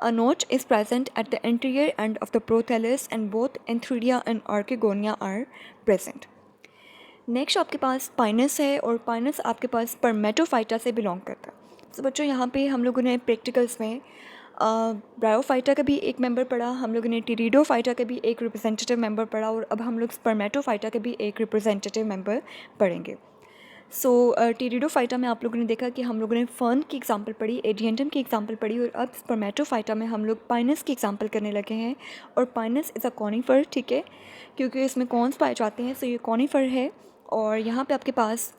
A notch is present at the anterior end of the prothallus and both antheridia and archegonia are present. Next आपके पास पाइनस है और Pinus आपके पास Spermatophyta से belong करता है. तो बच्चों यहाँ पे हम लोगों ने प्रैक्टिकल्स में ब्रायोफाइटा का भी एक मेंबर पढ़ा, हम लोगों ने टिरिडोफाइटा का भी एक रिप्रेजेंटेटिव मेंबर पढ़ा और अब हम लोग स्पर्मेटोफाइटा का भी एक रिप्रेजेंटेटिव मेंबर पढ़ेंगे. सो टिरिडोफाइटा में आप लोगों ने देखा कि हम लोगों ने फर्न की एग्जांपल पढ़ी, एडियंटम की एग्जांपल पढ़ी और अब स्पर्मेटोफाइटा में हम लोग पाइनस की एग्जांपल करने लगे हैं. और पाइनस इज़ अ कॉनिफर, ठीक है, क्योंकि इसमें कॉन्स पाए जाते हैं, सो ये कॉनिफर है. और यहाँ पे आपके पास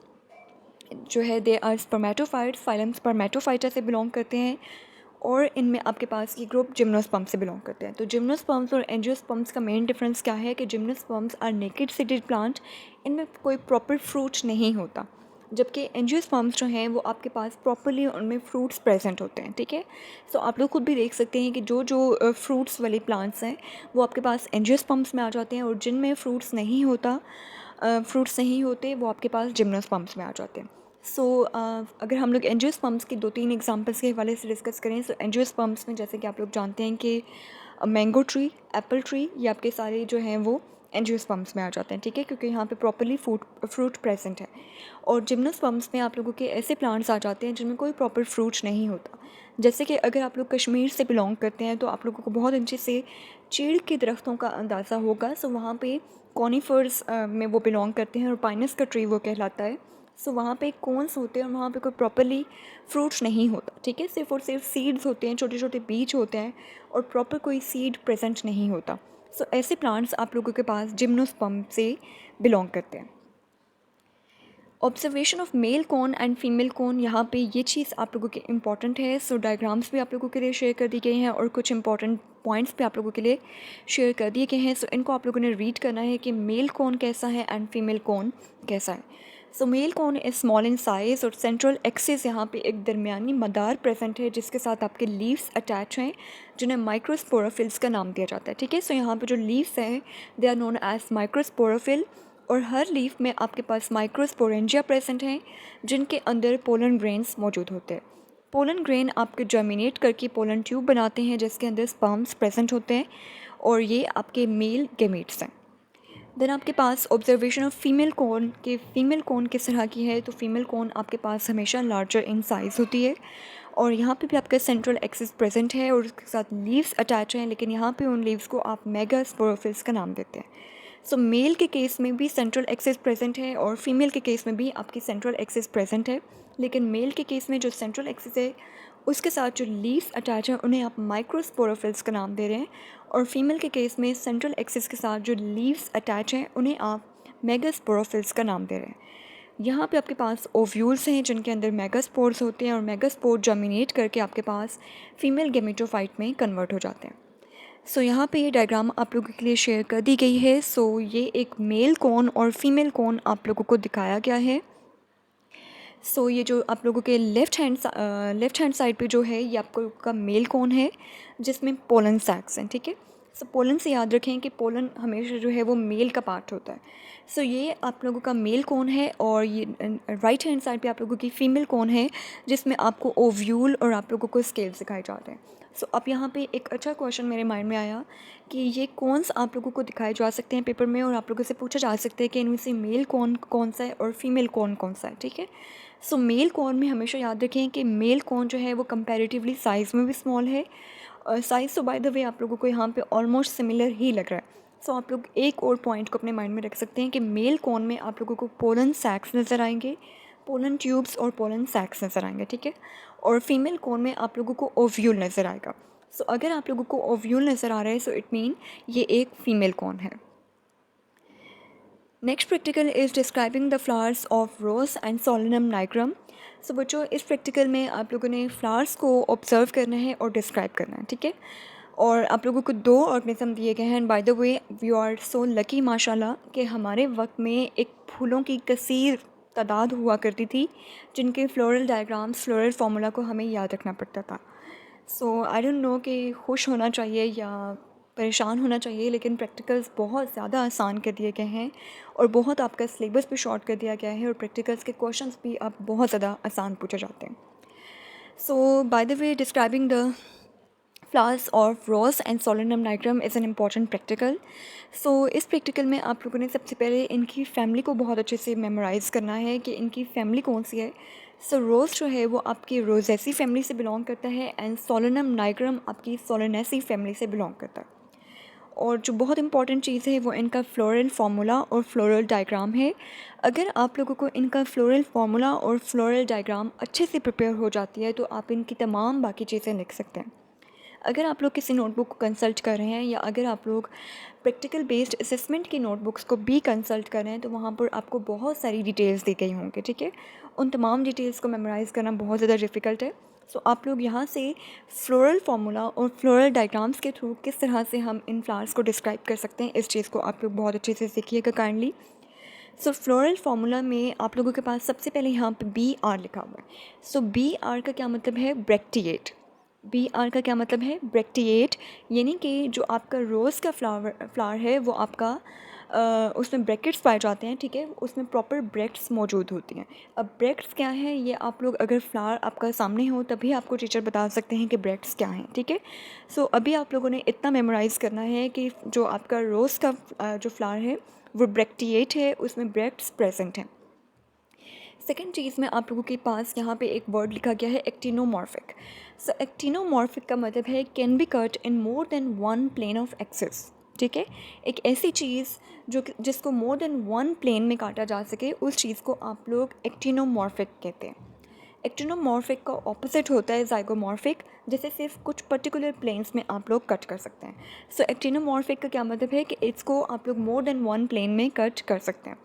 जो है they are spermatophytes, phylum spermatophyta से बिलोंग करते हैं और इनमें आपके पास ये ग्रुप जिम्नोस्पर्म से बिलोंग करते हैं. तो जिम्नोस्पर्म्स और एंजियोस्पर्म्स का मेन डिफरेंस क्या है कि gymnosperms are naked seeded plant, इनमें कोई प्रॉपर फ्रूट नहीं होता, जबकि एंजियोस्पर्म्स जो हैं वो आपके पास प्रॉपरली उनमें फ्रूट्स प्रेजेंट होते हैं. ठीक है, सो आप लोग खुद भी देख सकते हैं कि जो जो फ्रूट्स वाले प्लांट्स हैं वो आपके पास एंजियोस्पर्म्स में आ जाते हैं और जिनमें फ्रूट्स नहीं होते वो आपके पास जिम्नोस्पर्म्स में आ जाते हैं. सो अगर हम लोग एंजियोस्पर्म्स की 2-3 एग्जांपल्स के हवाले से डिस्कस करें, सो एंजियोस्पर्म्स में जैसे कि आप लोग जानते हैं कि मैंगो ट्री, एप्पल ट्री, ये आपके सारे जो हैं वो एंजियोस्पर्म्स में आ जाते हैं. ठीक है, क्योंकि यहाँ पे प्रॉपरली फ्रूट प्रेजेंट है. और जिम्नोस्पर्म्स में आप लोगों के ऐसे प्लांट्स आ जाते हैं जिनमें कोई प्रॉपर फ्रूट नहीं होता. जैसे कि अगर आप लोग कश्मीर से बिलोंग करते हैं तो आप लोगों को बहुत अच्छे से चीड़ के दरख्तों का अंदाज़ा होगा. सो वहाँ पे कॉनिफर्स में वो बिलोंग करते हैं और पाइनस का ट्री वो कहलाता है. सो वहाँ पे कोन्स होते हैं और वहाँ पे कोई प्रॉपरली फ्रूट्स नहीं होता. ठीक है, सिर्फ और सिर्फ सीड्स होते हैं, छोटे छोटे बीज होते हैं और प्रॉपर कोई सीड प्रेजेंट नहीं होता. सो ऐसे प्लांट्स आप लोगों के पास जिम्नोस्पर्म से बिलोंग करते हैं. Observation of male cone and female cone, यहाँ पे ये चीज़ आप लोगों के इंपॉर्टेंट है. सो डायग्राम्स भी आप लोगों के लिए शेयर कर दी गई हैं और कुछ इंपॉर्टेंट पॉइंट्स भी आप लोगों के लिए शेयर कर दिए गए हैं. सो इनको आप लोगों ने रीड करना है कि मेल कोन कैसा है एंड फीमेल कोन कैसा है. So male cone is small in size और सेंट्रल एक्सिस यहाँ पे एक दरमियानी मदार प्रेजेंट है जिसके साथ आपके लीव्स अटैच हैं जिन्हें माइक्रोस्पोरोफिल्स का नाम दिया जाता है. ठीक है, सो यहाँ पे जो लीव्स हैं they are known as microsporophyll और हर लीफ में आपके पास माइक्रोस्पोरेंजिया प्रेजेंट हैं जिनके अंदर पोलन ग्रेन्स मौजूद होते हैं. पोलन ग्रेन आपके जर्मिनेट करके पोलन ट्यूब बनाते हैं जिसके अंदर स्पर्म्स प्रेजेंट होते हैं और ये आपके मेल गेमेट्स हैं. देन आपके पास ऑब्जर्वेशन ऑफ फीमेल कोन किस तरह की है, तो फीमेल कोन आपके पास हमेशा लार्जर इन साइज़ होती है और यहाँ पे भी आपका सेंट्रल एक्सिस प्रेजेंट है और उसके साथ लीव्स अटैच हैं, लेकिन यहाँ पे उन लीव्स को आप मेगास्पोरोफिल्स का नाम देते हैं. सो मेल के केस में भी सेंट्रल एक्सिस प्रेजेंट है और फीमेल के केस में भी आपकी सेंट्रल एक्सिस प्रेजेंट है, लेकिन मेल के केस में जो सेंट्रल एक्सिस है उसके साथ जो लीव्स अटैच हैं उन्हें आप माइक्रोस्पोरोफिल्स का नाम दे रहे हैं और फीमेल के केस में सेंट्रल एक्सिस के साथ जो लीव्स अटैच हैं उन्हें आप मेगास्पोरोफिल्स का नाम दे रहे हैं. यहाँ पे आपके पास ओव्यूल्स हैं जिनके अंदर मेगास्पोर्स होते हैं और मेगास्पोर जर्मिनेट करके आपके पास फीमेल गेमेटोफाइट में कन्वर्ट हो जाते हैं. सो यहाँ पे ये डायग्राम आप लोगों के लिए शेयर कर दी गई है. सो ये एक मेल कोन और फीमेल कोन आप लोगों को दिखाया गया है. सो ये जो आप लोगों के लेफ़्ट हैंड साइड पे जो है ये आपको का मेल कोन है जिसमें पोलन सैक्स हैं. ठीक है, सो पोलन से याद रखें कि पोलन हमेशा जो है वो मेल का पार्ट होता है. सो ये आप लोगों का मेल कोन है और ये राइट हैंड साइड पे आप लोगों की फ़ीमेल कोन है जिसमें आपको ओव्यूल और आप लोगों को स्केल्स दिखाए जाते हैं. सो अब यहाँ पे एक अच्छा क्वेश्चन मेरे माइंड में आया कि ये कौनस आप लोगों को दिखाए जा सकते हैं पेपर में और आप लोगों से पूछा जा सकता है कि इनमें से मेल कौन सा है और फीमेल कौन सा है. ठीक है, सो मेल कौन में हमेशा याद रखें कि मेल कौन जो है वो कंपैरेटिवली साइज़ में भी स्मॉल है. साइज़ तो बाय द वे आप लोगों को यहाँ पे ऑलमोस्ट सिमिलर ही लग रहा है. सो आप लोग एक और पॉइंट को अपने माइंड में रख सकते हैं कि मेल कौन में आप लोगों को पोलन सैक्स नज़र आएंगे, पोलन ट्यूब्स और पोलन सैक्स नज़र आएंगे. ठीक है, और फीमेल कौन में आप लोगों को ओव्यूल नज़र आएगा. सो अगर आप लोगों को ओव्यूल नज़र आ रहा है सो इट मीन ये एक फीमेल कौन है. Next practical is describing the flowers of rose and solanum nigrum. So बच्चों इस प्रैक्टिकल में आप लोगों ने फ्लावर्स को ऑब्जर्व करना है और डिस्क्राइब करना है. ठीक है, और आप लोगों को 2 ऑर्गेनिज्म दिए गए हैं and by the way we are so lucky माशाल्लाह कि हमारे वक्त में एक फूलों की कसीर तादाद हुआ करती थी जिनके फ्लोरल डायग्राम्स, फ्लोरल फार्मूला को हमें याद रखना पड़ता था. सो आई डोंट नो कि खुश होना चाहिए या परेशान होना चाहिए, लेकिन प्रैक्टिकल्स बहुत ज़्यादा आसान कर दिए गए हैं और बहुत आपका सिलेबस भी शॉर्ट कर दिया गया है और प्रैक्टिकल्स के क्वेश्चंस भी अब बहुत ज़्यादा आसान पूछे जाते हैं। So by the way, describing the flowers of rose and solanum diagram is an important practical. So इस प्रैक्टिकल में आप लोगों ने सबसे पहले इनकी फैमिली को बहुत अच्छे से मेमोराइज़ करना है कि इनकी फैमिली कौन सी है। सो रोज़ जो है वो आपकी रोजेसी फैमिली से बिलोंग करता है एंड सोलेनम डायग्राम आपकी सोलेनेसी फैमिली से बिलोंग करता है। और जो बहुत इंपॉर्टेंट चीज़ है वो इनका फ्लोरल फार्मूला और फ्लोरल डायग्राम है। अगर आप लोगों को इनका फ्लोरल फार्मूला और फ्लोरल डायग्राम अच्छे से प्रिपेयर हो जाती है तो आप इनकी तमाम बाकी चीज़ें लिख सकते हैं। अगर आप लोग किसी नोटबुक को कंसल्ट कर रहे हैं या अगर आप लोग प्रैक्टिकल बेस्ड असेसमेंट की नोटबुक्स को भी कंसल्ट कर रहे हैं तो वहाँ पर आपको बहुत सारी डिटेल्स दी गई होंगी, ठीक है। उन तमाम डिटेल्स को मेमोराइज़ करना बहुत ज़्यादा डिफ़िकल्ट है। सो आप लोग यहाँ से फ्लोरल फार्मूला और फ्लोरल डायग्राम्स के थ्रू किस तरह से हम इन फ्लावर्स को डिस्क्राइब कर सकते हैं, इस चीज़ को आप लोग बहुत अच्छे से सीखिएगा काइंडली। सो फ्लोरल फार्मूला में आप लोगों के पास सबसे पहले यहाँ पे बी आर लिखा हुआ है। सो बी आर का क्या मतलब है? ब्रेक्टिएट। बी आर का क्या मतलब है? ब्रेक्टिएट, यानी कि जो आपका रोज़ का फ्लावर है वो आपका उसमें ब्रैकेट्स पाए जाते हैं, ठीक है, उसमें प्रॉपर ब्रेक्ट्स मौजूद होती हैं। अब ब्रेक्ट्स क्या है, ये आप लोग अगर फ्लावर आपका सामने हो तभी आपको टीचर बता सकते हैं कि ब्रेक्ट्स क्या हैं, ठीक है। सो अभी आप लोगों ने इतना मेमोराइज़ करना है कि जो आपका रोज़ का जो फ्लावर है वो ब्रेक्टिएट है, उसमें ब्रेक्ट्स प्रेजेंट हैं। सेकेंड चीज़ में आप लोगों के पास यहाँ पे एक वर्ड लिखा गया है एक्टिनोमॉर्फिक। सो एक्टिनोमॉर्फिक का मतलब है can be cut in more than one plane of axis, ठीक है। एक ऐसी चीज़ जो जिसको मोर देन वन प्लेन में काटा जा सके उस चीज़ को आप लोग एक्टिनोमॉर्फिक कहते हैं। एक्टिनोमॉर्फिक का ऑपोजिट होता है ज़ाइगोमॉर्फिक, जैसे सिर्फ कुछ पर्टिकुलर प्लेन्स में आप लोग कट कर सकते हैं। सो एक्टिनोमॉर्फिक का क्या मतलब है कि इसको आप लोग मोर देन वन प्लेन में कट कर सकते हैं।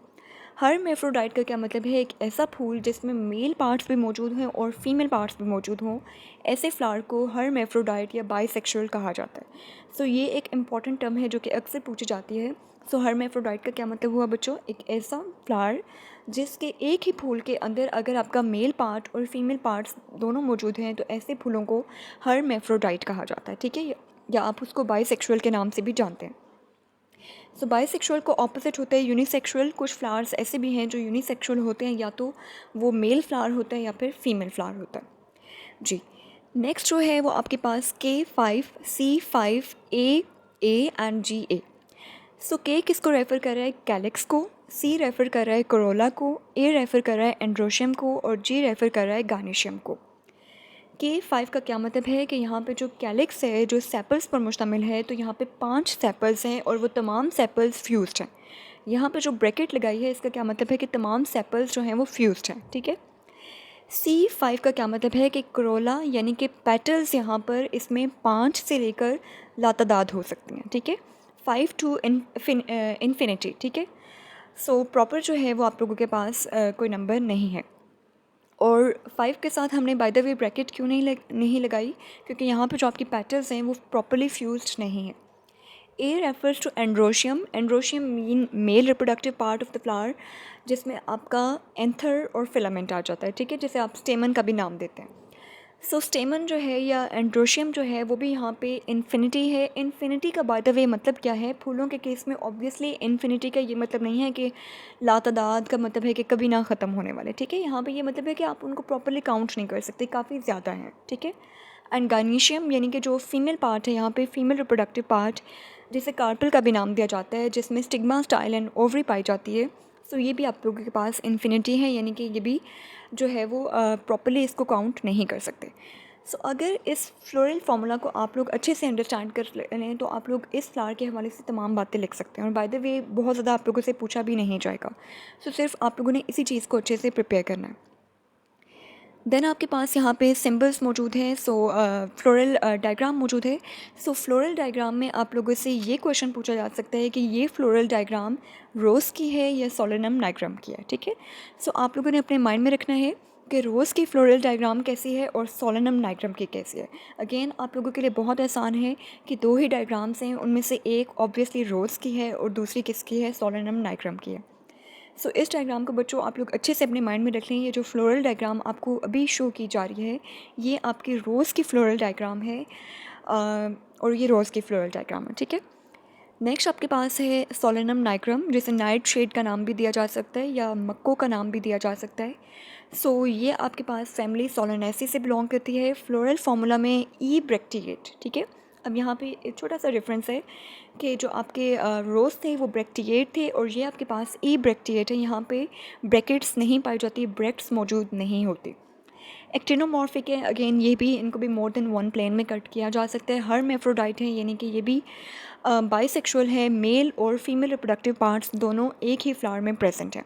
हर्मेफ्रोडाइट का क्या मतलब है? एक ऐसा फूल जिसमें मेल पार्ट्स भी मौजूद हैं और फीमेल पार्ट्स भी मौजूद हों, ऐसे फ्लावर को हर्मेफ्रोडाइट या बाइसेक्सुअल कहा जाता है। सो ये एक इम्पॉर्टेंट टर्म है जो कि अक्सर पूछी जाती है। सो हर्मेफ्रोडाइट का क्या मतलब हुआ बच्चों? एक ऐसा फ्लावर जिसके एक ही फूल के अंदर अगर आपका मेल पार्ट और फीमेल पार्ट्स दोनों मौजूद हैं तो ऐसे फूलों को हर्मेफ्रोडाइट कहा जाता है, ठीक है, या आप उसको बाइसेक्सुअल के नाम से भी जानते हैं। सो बाइसेक्सुअल को ऑपोजिट होता है यूनिसेक्सुअल। कुछ फ्लावर्स ऐसे भी हैं जो यूनिसेक्सुअल होते हैं, या तो वो मेल फ्लावर होता है या फिर फीमेल फ्लावर होता है जी। नेक्स्ट जो है वो आपके पास K5 C5 A and GA। So K किसको रेफ़र कर रहा है? कैलिक्स को। C रेफ़र कर रहा है कोरोला को। A रेफ़र कर रहा है एंड्रोशियम को और G रेफ़र कर रहा है गार्निशियम को। K5 का क्या मतलब है कि यहाँ पे जो कैलिक्स है जो सेपल्स पर मुश्तमिल है, तो यहाँ पे 5 सेपल्स हैं और वो तमाम सेपल्स फ्यूज्ड हैं। यहाँ पे जो ब्रैकेट लगाई है इसका क्या मतलब है कि तमाम सेपल्स जो हैं वो फ्यूज्ड हैं, ठीक है। C5 का क्या मतलब है कि करोला यानी कि पेटल्स यहाँ पर इसमें 5 से लेकर लातादाद हो सकती हैं, ठीक है, 5 टू इन्फिनिटी, ठीक है। सो प्रॉपर जो है वो आप लोगों के पास कोई नंबर नहीं है। और 5 के साथ हमने बाय द वे ब्रैकेट क्यों नहीं लगाई? क्योंकि यहाँ पे जो आपकी पेटल्स हैं वो प्रॉपर्ली फ्यूज्ड नहीं है। A refers to androecium. Androecium mean male reproductive part of the flower, जिसमें आपका एंथर और फिलामेंट आ जाता है, ठीक है, जिसे आप स्टेमन का भी नाम देते हैं। सो स्टेमन जो है या एंड्रोशियम जो है वो भी यहाँ पे इन्फिनिटी है। इन्फिनिटी का बाय द वे मतलब क्या है? फूलों के केस में ऑब्वियसली इन्फिनिटी का ये मतलब नहीं है कि लातादाद का मतलब है कि कभी ना ख़त्म होने वाले, ठीक है। यहाँ पे ये मतलब है कि आप उनको प्रॉपर्ली काउंट नहीं कर सकते, काफ़ी ज़्यादा हैं, ठीक है। एंड गार्निशियम यानी कि जो फीमेल पार्ट है, यहाँ पे फीमेल रिप्रोडक्टिव पार्ट जिसे कार्पल का भी नाम दिया जाता है, जिसमें स्टिग्मा, स्टाइल एंड ओवरी पाई जाती है। सो ये भी आप लोगों के पास इन्फिनिटी है, यानी कि ये भी जो है वो प्रॉपर्ली इसको काउंट नहीं कर सकते। सो अगर इस फ्लोरल फार्मूला को आप लोग अच्छे से अंडरस्टैंड कर लें तो आप लोग इस फ्लावर के हवाले से तमाम बातें लिख सकते हैं और बाय द वे बहुत ज़्यादा आप लोगों से पूछा भी नहीं जाएगा। सो सिर्फ आप लोगों ने इसी चीज़ को अच्छे से प्रिपेयर करना है। देन आपके पास यहाँ पे सिंबल्स मौजूद हैं। सो फ्लोरल डायग्राम मौजूद है। सो फ्लोरल डायग्राम में आप लोगों से ये क्वेश्चन पूछा जा सकता है कि ये फ्लोरल डायग्राम रोज़ की है या सोलेनम डायग्राम की है, ठीक है। सो आप लोगों ने अपने माइंड में रखना है कि रोज़ की फ्लोरल डायग्राम कैसी है और सोलेनम डायग्राम की कैसी है। अगेन आप लोगों के लिए बहुत आसान है कि दो ही डायग्राम्स हैं, उनमें से एक ऑब्वियसली रोज़ की है और दूसरी किसकी है? सोलेनम डायग्राम की है। सो इस डायग्राम को बच्चों आप लोग अच्छे से अपने माइंड में रख लें। ये जो फ्लोरल डायग्राम आपको अभी शो की जा रही है ये आपकी रोज़ की फ्लोरल डायग्राम है। और ये रोज़ की फ्लोरल डायग्राम है, ठीक है। नेक्स्ट आपके पास है सोलेनम नाइग्रम, जिसे नाइट शेड का नाम भी दिया जा सकता है या मक्को का नाम भी दिया जा सकता है। सो ये आपके पास फैमिली सोलेनेसी से बिलोंग करती है। फ्लोरल फार्मूला में ई ब्रेक्टिएट, ठीक है। अब यहाँ पे एक छोटा सा डिफरेंस है कि जो आपके रोज़ थे वो ब्रेक्टिएट थे और ये आपके पास ई ब्रेक्टिएट है। यहाँ पे ब्रैकेट्स नहीं पाई जाती, ब्रेक्ट्स मौजूद नहीं होती। एक्टिनोमॉर्फिक है, अगेन ये भी, इनको भी मोर देन वन प्लेन में कट किया जा सकता है। हर्मेफ्रोडाइट है, यानी कि ये भी बाइसेक्सुअल है, मेल और फीमेल रिप्रोडक्टिव पार्ट्स दोनों एक ही फ्लावर में प्रेजेंट है।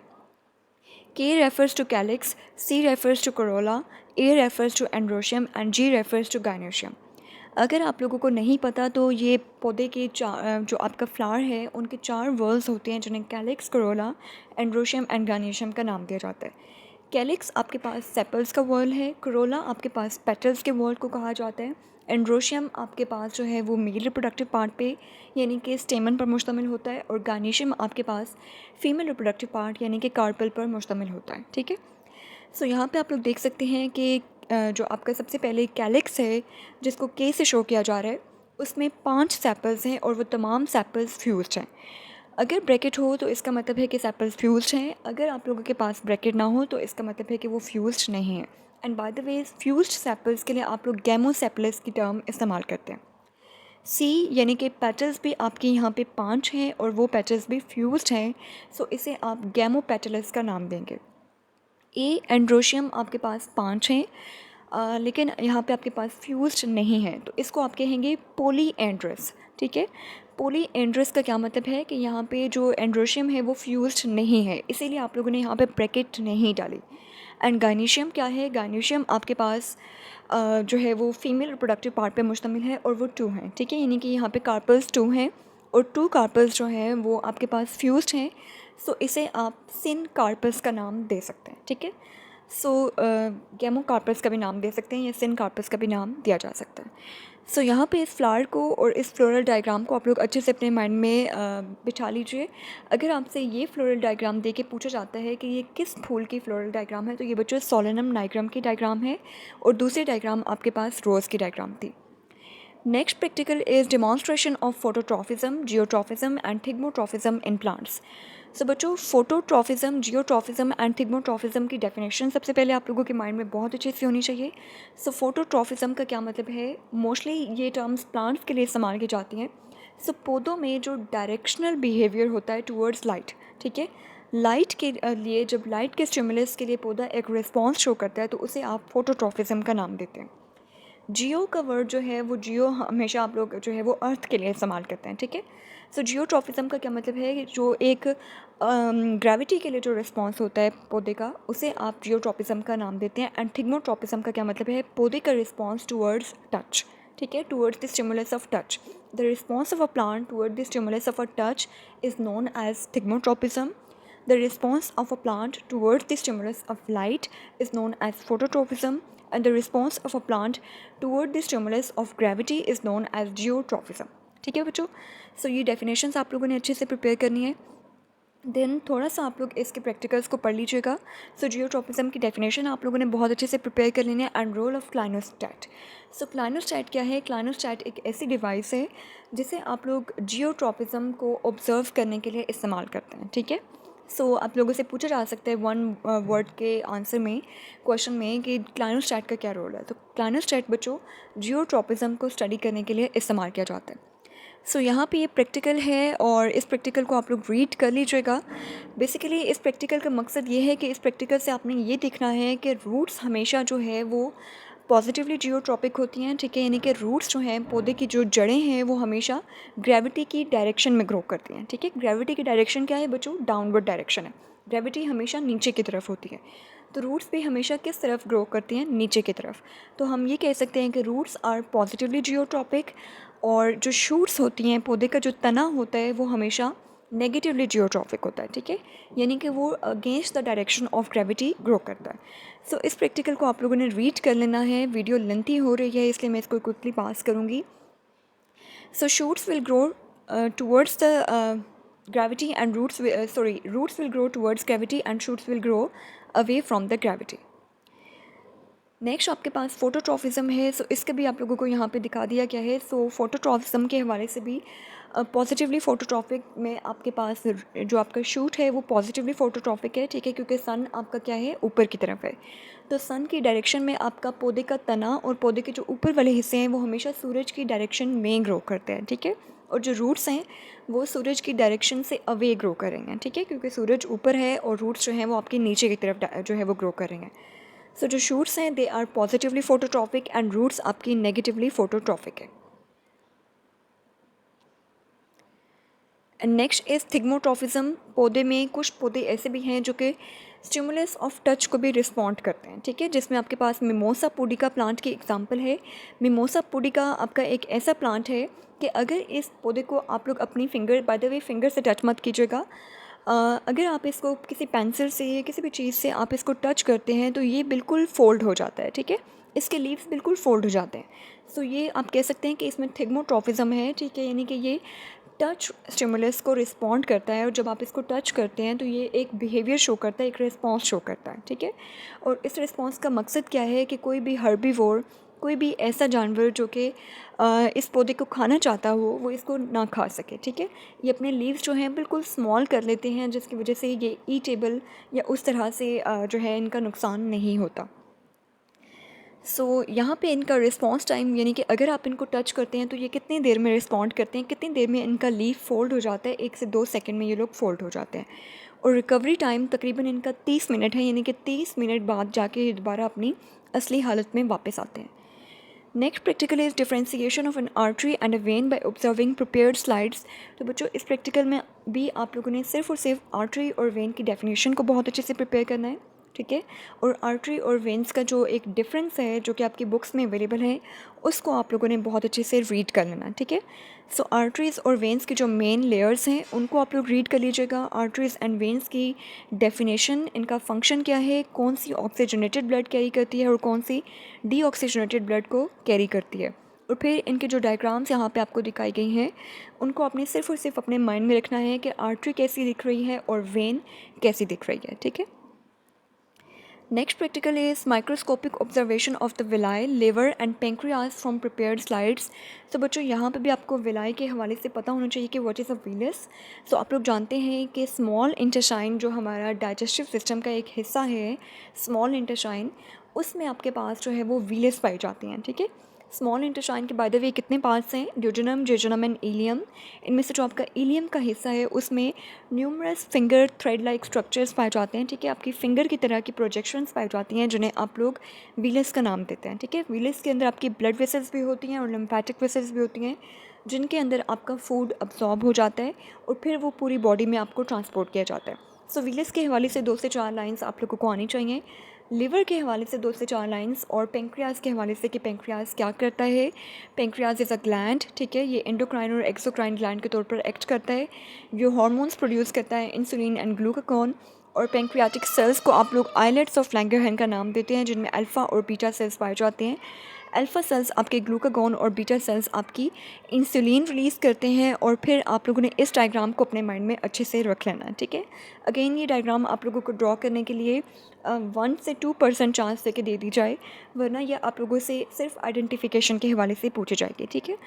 K refers to calyx, C refers to corolla, A refers to androecium and G refers to gynoecium. अगर आप लोगों को नहीं पता तो ये पौधे के जो आपका फ्लावर है उनके 4 वर्ल्स होते हैं, जिन्हें calyx, Corolla, androecium and gynoecium का नाम दिया जाता है। कैलिक्स आपके पास सेपल्स का वर्ल है, कोरोला आपके पास पेटल्स के वर्ल को कहा जाता है, एंड्रोशियम आपके पास जो है वो मेल रिप्रोडक्टिव पार्ट पे यानी कि स्टेमन पर मुश्तमिल होता है, और गार्निशियम आपके पास फीमेल रिप्रोडक्टिव पार्ट यानी कि कार्पल पर मुश्तमिल होता है, ठीक है। सो यहाँ पे आप लोग देख सकते हैं कि जो आपका सबसे पहले कैलिक्स है जिसको के से शो किया जा रहा है, उसमें 5 सेपल्स हैं और वो तमाम सेपल्स फ्यूज्ड हैं। अगर ब्रैकेट हो तो इसका मतलब है कि सेपल्स फ्यूज्ड हैं, अगर आप लोगों के पास ब्रैकेट ना हो तो इसका मतलब है कि वो फ्यूज्ड नहीं है। And by the way, fused sepals के लिए आप लोग गैमोसेपलस की टर्म इस्तेमाल करते हैं। सी यानी कि पेटल्स भी आपके यहाँ पे 5 हैं और वो पेटल्स भी फ्यूज्ड हैं, सो इसे आप गैमोपेटलस का नाम देंगे। ए एंड्रोशियम आपके पास 5 हैं, लेकिन यहाँ पे आपके पास फ्यूज्ड नहीं है, तो इसको आप कहेंगे पोली एंड्रस, ठीक है। पोली एंड्रस का क्या मतलब है कि यहाँ पे जो एंड्रोशियम है वो फ्यूज्ड नहीं है, इसीलिए आप लोगों ने यहाँ पे ब्रैकेट नहीं डाली। एंड गायनीशियम क्या है? गायनीशियम आपके पास जो है वो फीमेल रिप्रोडक्टिव पार्ट पे मुश्तमिल है और वो 2 हैं, ठीक है। यानी कि यहाँ पे कार्पल्स 2 हैं और 2 कार्पल्स जो हैं वो आपके पास फ्यूज्ड हैं, सो इसे आप सिन कार्पस का नाम दे सकते हैं, ठीक है। सो गैमो कार्पस का भी नाम दे सकते हैं या सिन कार्पस का भी नाम दिया जा सकता है। सो यहाँ पे इस फ्लावर को और इस फ्लोरल डायग्राम को आप लोग अच्छे से अपने माइंड में बिठा लीजिए। अगर आपसे ये फ्लोरल डायग्राम दे के पूछा जाता है कि ये किस फूल की फ्लोरल डायग्राम है, तो ये बच्चों सोलेनम नाइग्रम की डायग्राम है और दूसरी डायग्राम आपके पास रोज़ की डायग्राम थी। Next practical is demonstration of phototrophism, geotrophism and thigmotrophism in plants. सो बच्चों, फोटोट्रॉफिज्म, जियोट्रॉफिज्म एंड थिग्मोट्रॉफिज्म की डेफिनेशन सबसे पहले आप लोगों के माइंड में बहुत अच्छे से होनी चाहिए। सो फोटोट्रॉफिज्म का क्या मतलब है? मोस्टली ये टर्म्स प्लांट्स के लिए इस्तेमाल की जाती हैं। सो पौधों में जो डायरेक्शनल बिहेवियर होता है टूवर्ड्स लाइट, ठीक है, लाइट के लिए जब लाइट के स्टिमुलस के लिए पौधा एक रिस्पॉन्स शो करता है तो उसे आप फोटोट्रॉफिज्म का नाम देते हैं। जियो का वर्ड जो है वो जियो हमेशा आप लोग जो है वो अर्थ के लिए इस्तेमाल करते हैं, ठीक है। सो जियोट्रॉफिज्म का क्या मतलब है कि जो एक ग्रेविटी के लिए जो रिस्पॉन्स होता है पौधे का, उसे आप जियोट्रॉफिज्म का नाम देते हैं। एंड थिग्मोट्रॉफिज्म का क्या मतलब है? पौधे का रिस्पॉन्स टूवर्ड्स टच, ठीक है, towards the stimulus of touch. The response of a plant toward the stimulus of a touch is known as thigmotropism. The response of a plant towards the stimulus of light is known as phototropism, and the response of a plant toward the stimulus of gravity is known as geotropism. ठीक है बच्चों, सो ये definitions आप लोगों ने अच्छे से prepare करनी है। देन थोड़ा सा आप लोग इसके प्रैक्टिकल्स को पढ़ लीजिएगा। सो जियोट्रॉपिज्म की डेफिनेशन आप लोगों ने बहुत अच्छे से प्रिपेयर कर लेनी है। And role of clinostat. So clinostat क्या है? क्लाइनोस्टैट एक ऐसी डिवाइस है जिसे आप लोग जियोट्रॉपिज्म को ऑब्जर्व करने के लिए इस्तेमाल करते हैं, ठीक है। सो आप लोगों से पूछा जा सकता है वन वर्ड के आंसर में, क्वेश्चन में, कि क्लाइनोस्टैट का क्या रोल है। तो क्लाइनोस्टैट बच्चों जियोट्रॉपिज्म को स्टडी करने के लिए इस्तेमाल किया जाता है। सो यहाँ पे ये प्रैक्टिकल है और इस प्रैक्टिकल को आप लोग रीड कर लीजिएगा। बेसिकली इस प्रैक्टिकल का मकसद ये है कि इस प्रैक्टिकल से आपने ये देखना है कि रूट्स हमेशा जो है वो पॉजिटिवली जियोट्रॉपिक होती हैं, ठीक है। यानी कि रूट्स जो हैं, पौधे की जो जड़ें हैं, वो हमेशा ग्रेविटी की डायरेक्शन में ग्रो करती हैं, ठीक है। ग्रेविटी की डायरेक्शन क्या है बच्चों? डाउनवर्ड डायरेक्शन है। ग्रेविटी हमेशा नीचे की तरफ होती है, तो रूट्स भी हमेशा किस तरफ ग्रो करती हैं? नीचे की तरफ। तो हम ये कह सकते हैं कि रूट्स आर पॉजिटिवली जियोट्रॉपिक, और जो शूट्स होती हैं, पौधे का जो तना होता है, वो हमेशा नेगेटिवली जियोट्रॉपिक होता है, ठीक है। यानी कि वो against the direction of gravity grow करता है। सो इस प्रैक्टिकल को आप लोगों ने रीड कर लेना है। वीडियो लेंथी हो रही है इसलिए मैं इसको क्विकली पास करूँगी। So shoots will grow towards the gravity and roots will grow towards gravity and shoots will grow away from the gravity. Roots will grow towards gravity and shoots will grow away from the gravity. Next आपके पास फोटोट्रॉफिज्म है। सो इसका भी आप लोगों को यहाँ पे दिखा दिया गया है। सो फोटोट्रॉफिज्म के हवाले से भी पॉजिटिवली फोटोट्रॉपिक में आपके पास जो आपका शूट है वो पॉजिटिवली फोटोट्रॉपिक है, ठीक है, क्योंकि सन आपका क्या है, ऊपर की तरफ है। तो सन की डायरेक्शन में आपका पौधे का तना और पौधे के जो ऊपर वाले हिस्से हैं वो हमेशा सूरज की डायरेक्शन में ग्रो करते हैं, ठीक है। और जो रूट्स हैं वो सूरज की डायरेक्शन से अवे ग्रो करेंगे, ठीक है, क्योंकि सूरज ऊपर है और रूट्स जो हैं वो आपके नीचे की तरफ जो है वो ग्रो करेंगे। सो जो शूट्स हैं they are positively phototropic and roots आपकी नेगेटिवली फोटोट्रॉपिक है। And next is thigmotropism. पौधे में कुछ पौधे ऐसे भी हैं जो कि स्टिमुलस ऑफ टच को भी रिस्पॉन्ड करते हैं, ठीक है, जिसमें आपके पास मिमोसा पुडिका प्लांट की एग्जांपल है। मिमोसा पुडिका आपका एक ऐसा प्लांट है कि अगर इस पौधे को आप लोग अपनी finger, bye the way finger से टच मत कीजिएगा, अगर आप इसको किसी पेंसिल से या किसी भी चीज़ से आप इसको टच करते हैं तो ये बिल्कुल फोल्ड हो जाता है, ठीक है, इसके लीव्स बिल्कुल फोल्ड हो जाते हैं। सो ये आप कह सकते हैं कि इसमें थिग्मोट्रॉफिज्म है, ठीक है, यानी कि ये टच स्टिमुलस को रिस्पॉन्ड करता है और जब आप इसको टच करते हैं तो ये एक बिहेवियर शो करता है, एक रिस्पॉन्स शो करता है, ठीक है। और इस रिस्पॉन्स का मकसद क्या है कि कोई भी हर्बीवोर, कोई भी ऐसा जानवर जो कि इस पौधे को खाना चाहता हो वो इसको ना खा सके, ठीक है। ये अपने लीव्स जो हैं बिल्कुल स्मॉल कर लेते हैं जिसकी वजह से ये ईटेबल या उस तरह से जो है इनका नुकसान नहीं होता। सो यहाँ पे इनका रिस्पॉन्स टाइम, यानी कि अगर आप इनको टच करते हैं तो ये कितनी देर में रिस्पॉन्ड करते हैं, कितनी देर में इनका लीफ फोल्ड हो जाता है, 1 से 2 सेकंड में ये लोग फोल्ड हो जाते हैं। और रिकवरी टाइम तकरीबन इनका 30 मिनट है, यानी कि 30 मिनट बाद जाके ये दोबारा अपनी असली हालत में वापस आते हैं। Next practical is differentiation of N artery and a when by observing prepared slides. तो बच्चों इस प्रैक्टिकल में भी आप लोगों ने सिर्फ और सिर्फ आर्टरी और वेन की डेफिनेशन को बहुत अच्छे से प्रिपेयर करना है, ठीक है, और आर्टरी और वेन्स का जो एक डिफरेंस है जो कि आपकी बुक्स में अवेलेबल है उसको आप लोगों ने बहुत अच्छे से रीड कर लेना, ठीक है। सो आर्टरीज़ और वेन्स की जो मेन लेयर्स हैं उनको आप लोग रीड कर लीजिएगा। आर्टरीज़ एंड वेन्स की डेफिनेशन, इनका फंक्शन क्या है, कौन सी ऑक्सीजनेटेड ब्लड कैरी करती है और कौन सी डीऑक्सीजनेटेड ब्लड को कैरी करती है, और फिर इनके जो डायग्राम्स यहाँ पे आपको दिखाई गई हैं उनको आपने सिर्फ और सिर्फ अपने माइंड में रखना है कि आर्टरी कैसी दिख रही है और वेन कैसी दिख रही है, ठीक है। Next practical is microscopic observation of the villi, liver and pancreas from prepared slides. तो बच्चों यहाँ पे भी आपको विलाई के हवाले से पता होना चाहिए कि व्हाट इज़ अ विलस। सो आप लोग जानते हैं कि स्मॉल इंटेस्टाइन जो हमारा डाइजेस्टिव सिस्टम का एक हिस्सा है, स्मॉल इंटेस्टाइन, उसमें आपके पास जो है वो विलस पाई जाती हैं, ठीक है। स्मॉल इंटेस्टाइन के बाय द वे कितने पार्ट्स हैं, ड्यूडेनम, जेजुनम एंड इलियम। इनमें से जो आपका इलियम का हिस्सा है उसमें numerous finger thread like structures पाए जाते हैं, ठीक है, आपकी फिंगर की तरह की प्रोजेक्शंस पाई जाती हैं जिन्हें आप लोग विलस का नाम देते हैं, ठीक है। विलस के अंदर आपकी ब्लड वेसल्स भी होती हैं और लिम्फेटिक वेसल्स भी होती हैं जिनके अंदर आपका फूड अब्जॉर्ब हो जाता है और फिर वो पूरी बॉडी में आपको ट्रांसपोर्ट किया जाता है। सो विलस के हवाले से 2 से 4 लाइन्स आप लोगों को आनी चाहिए, लिवर के हवाले से 2 से 4 लाइन्स, और पेंक्रियाज के हवाले से कि पेंक्रियाज क्या करता है। पेंक्रियाज इज़ अ ग्लैंड, ठीक है, ये एंडोक्राइन और एक्सोक्राइन ग्लैंड के तौर पर एक्ट करता है, जो हार्मोन्स प्रोड्यूस करता है, इंसुलिन एंड ग्लूकागॉन। और पेंक्रियाटिक सेल्स को आप लोग आइलेट्स ऑफ लैंगरहैन का नाम देते हैं जिनमें अल्फ़ा और बीटा सेल्स पाए जाते हैं। अल्फ़ा सेल्स आपके ग्लूकागॉन और बीटा सेल्स आपकी इंसुलिन रिलीज़ करते हैं, और फिर आप लोगों ने इस डायग्राम को अपने माइंड में अच्छे से रख लेना है, ठीक है। अगेन ये डायग्राम आप लोगों को ड्रॉ करने के लिए 1 से 2% चांस देके दे दी जाए, वरना यह आप लोगों से सिर्फ आइडेंटिफिकेशन के हवाले से पूछे जाएगी, ठीक है।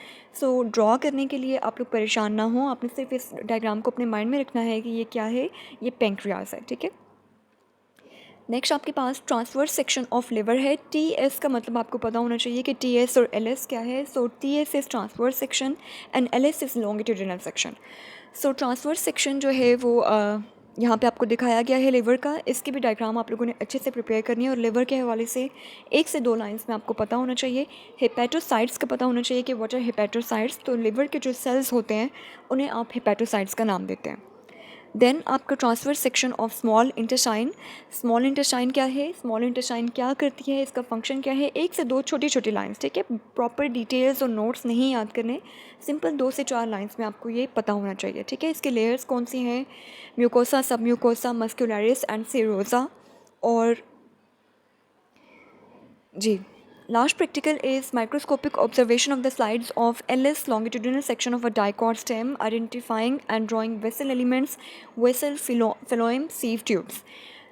सो ड्रॉ करने के लिए आप लोग परेशान ना हो, आपने सिर्फ इस डायग्राम को अपने माइंड में रखना है कि ये क्या है, ये पेंक्रियाज है, ठीक है। नेक्स्ट आपके पास ट्रांसवर्स सेक्शन ऑफ लिवर है। टी एस का मतलब आपको पता होना चाहिए कि टी एस और एल एस क्या है। So T S is transverse section and L S is longitudinal section. So transverse section जो है वो यहाँ पे आपको दिखाया गया है लिवर का। इसकी भी डायग्राम आप लोगों ने अच्छे से प्रिपेयर करनी है, और लिवर के हवाले से 1 से 2 लाइंस में आपको पता होना चाहिए। हेपेटोसाइट्स का पता होना चाहिए कि व्हाट आर हेपेटोसाइट्स। तो लिवर के जो सेल्स होते हैं उन्हें आप हेपेटोसाइट्स का नाम देते हैं। देन आपका transfer section of small intestine. Small intestine क्या है, स्मॉल इंटेस्टाइन क्या करती है, इसका फंक्शन क्या है, 1 से 2 छोटी छोटी लाइंस, ठीक है, प्रॉपर डिटेल्स और नोट्स नहीं याद करने, सिंपल 2 से 4 लाइंस में आपको ये पता होना चाहिए, ठीक है। इसके लेयर्स कौन सी हैं, म्यूकोसा, सब म्यूकोसा, मस्कुलरिस एंड सेरोसा। और जी, last practical is microscopic observation of the slides of LS longitudinal section of a dicot stem, identifying and drawing vessel elements, vessel phloem, sieve tubes.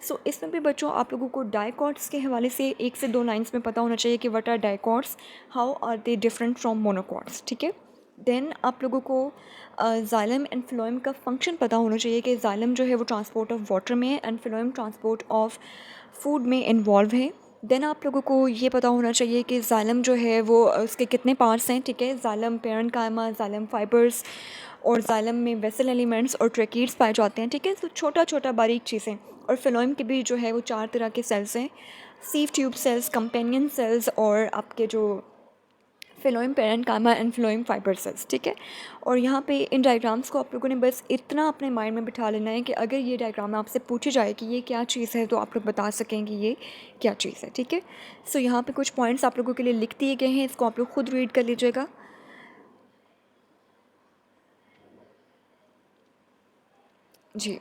So इसमें भी बच्चों आप लोगों को dicots के हवाले से 1 से 2 लाइन्स में पता होना चाहिए कि what are dicots, how are they different from monocots, ठीक है। देन आप लोगों को जाइलम एंड फ्लोएम का फंक्शन पता होना चाहिए कि जाइलम जो है वो ट्रांसपोर्ट ऑफ वाटर में and phloem transport of food में इन्वॉल्व है। देन आप लोगों को ये पता होना चाहिए कि जाइलम जो है वो उसके कितने पार्ट्स हैं, ठीक है। जाइलम पेरेन्काइमा, जाइलम फाइबर्स और जाइलम में वेसल एलिमेंट्स और ट्रैकीड्स पाए जाते हैं, ठीक है। तो छोटा छोटा बारीक चीज़ें। और फिलोइम के भी जो है वो 4 तरह के सेल्स हैं, sieve tube cells, companion cells और आपके जो फिलोइम पेरेन्काइमा एंड फिलोइम फाइबर सेल्स, ठीक है। और यहाँ पे इन डायग्राम्स को आप लोगों ने बस इतना अपने माइंड में बिठा लेना है कि अगर ये डायग्राम आपसे पूछी जाए कि ये क्या चीज़ है तो आप लोग बता सकें कि ये क्या चीज़ है, ठीक है। सो यहाँ पे कुछ पॉइंट्स आप लोगों के लिए लिख दिए गए हैं, इसको आप लोग खुद रीड कर लीजिएगा। जी,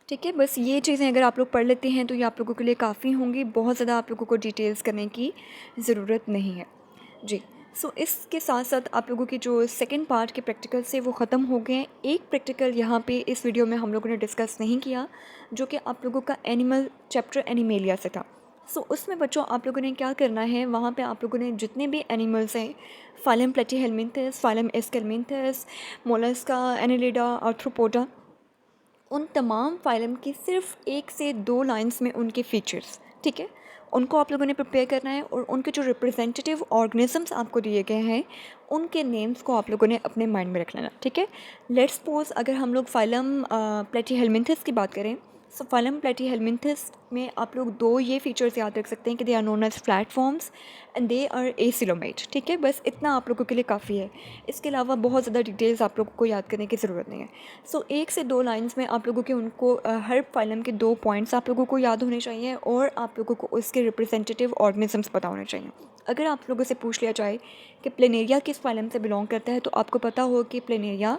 ठीक है। बस ये चीज़ें अगर आप लोग पढ़ लेते हैं तो ये आप लोगों के लिए काफ़ी होंगी, बहुत ज़्यादा आप लोगों को डिटेल्स करने की ज़रूरत नहीं है। जी, सो इसके साथ-साथ आप लोगों की जो सेकंड पार्ट के प्रैक्टिकल्स थे वो ख़त्म हो गए हैं। एक प्रैक्टिकल यहाँ पे इस वीडियो में हम लोगों ने डिस्कस नहीं किया, जो कि आप लोगों का एनिमल चैप्टर एनिमेलिया से था। सो उसमें बच्चों आप लोगों ने क्या करना है, वहाँ पे आप लोगों ने जितने भी एनिमल्स हैं, phylum platyhelminthes, phylum aschelminthes, mollusca, annelida, arthropoda, उन तमाम फाइलम की सिर्फ 1 से 2 लाइंस में उनके फीचर्स, ठीक है, उनको आप लोगों ने प्रिपेयर करना है। और उनके जो रिप्रेजेंटेटिव ऑर्गेनिजम्स आपको दिए गए हैं उनके नेम्स को आप लोगों ने अपने माइंड में रख लेना, ठीक है। लेट्स सपोज अगर हम लोग फाइलम प्लेटीहेल्मिन्थस की बात करें, सो फाइलम प्लेटीहेल्मिन्थस में आप लोग 2 ये फीचर्स याद रख सकते हैं कि they are known as flatworms and they are acoelomate, ठीक है। बस इतना आप लोगों के लिए काफ़ी है, इसके अलावा बहुत ज़्यादा डिटेल्स आप लोगों को याद करने की ज़रूरत नहीं है। सो 1 से 2 लाइंस में आप लोगों के उनको हर फाइलम के 2 पॉइंट्स आप लोगों को याद होने चाहिए और आप लोगों को उसके रिप्रेजेंटेटिव ऑर्गेनिजम्स पता होने चाहिए। अगर आप लोगों से पूछ लिया जाए कि प्लेनेरिया किस फाइलम से बिलोंग करता है तो आपको पता हो कि प्लेनेरिया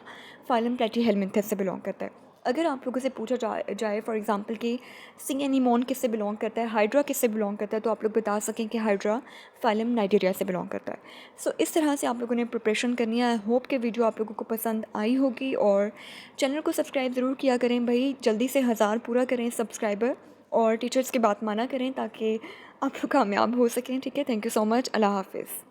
फाइलम प्लेटीहेल्मिन्थस से बिलोंग करता है। अगर आप लोगों से पूछा जाए फॉर एग्जांपल कि सी एनीमोन किससे बिलोंग करता है, हाइड्रा किससे बिलोंग करता है, तो आप लोग बता सकें कि हाइड्रा फाइलम नाइजेरिया से बिलोंग करता है। सो इस तरह से आप लोगों ने प्रिपरेशन करनी है। आई होप कि वीडियो आप लोगों को पसंद आई होगी और चैनल को सब्सक्राइब ज़रूर किया करें भाई, जल्दी से 1000 पूरा करें सब्सक्राइबर और टीचर्स की बात माना करें ताकि आप लोग कामयाब हो सकें, ठीक है। थैंक यू सो मच, अल्लाह हाफिज़।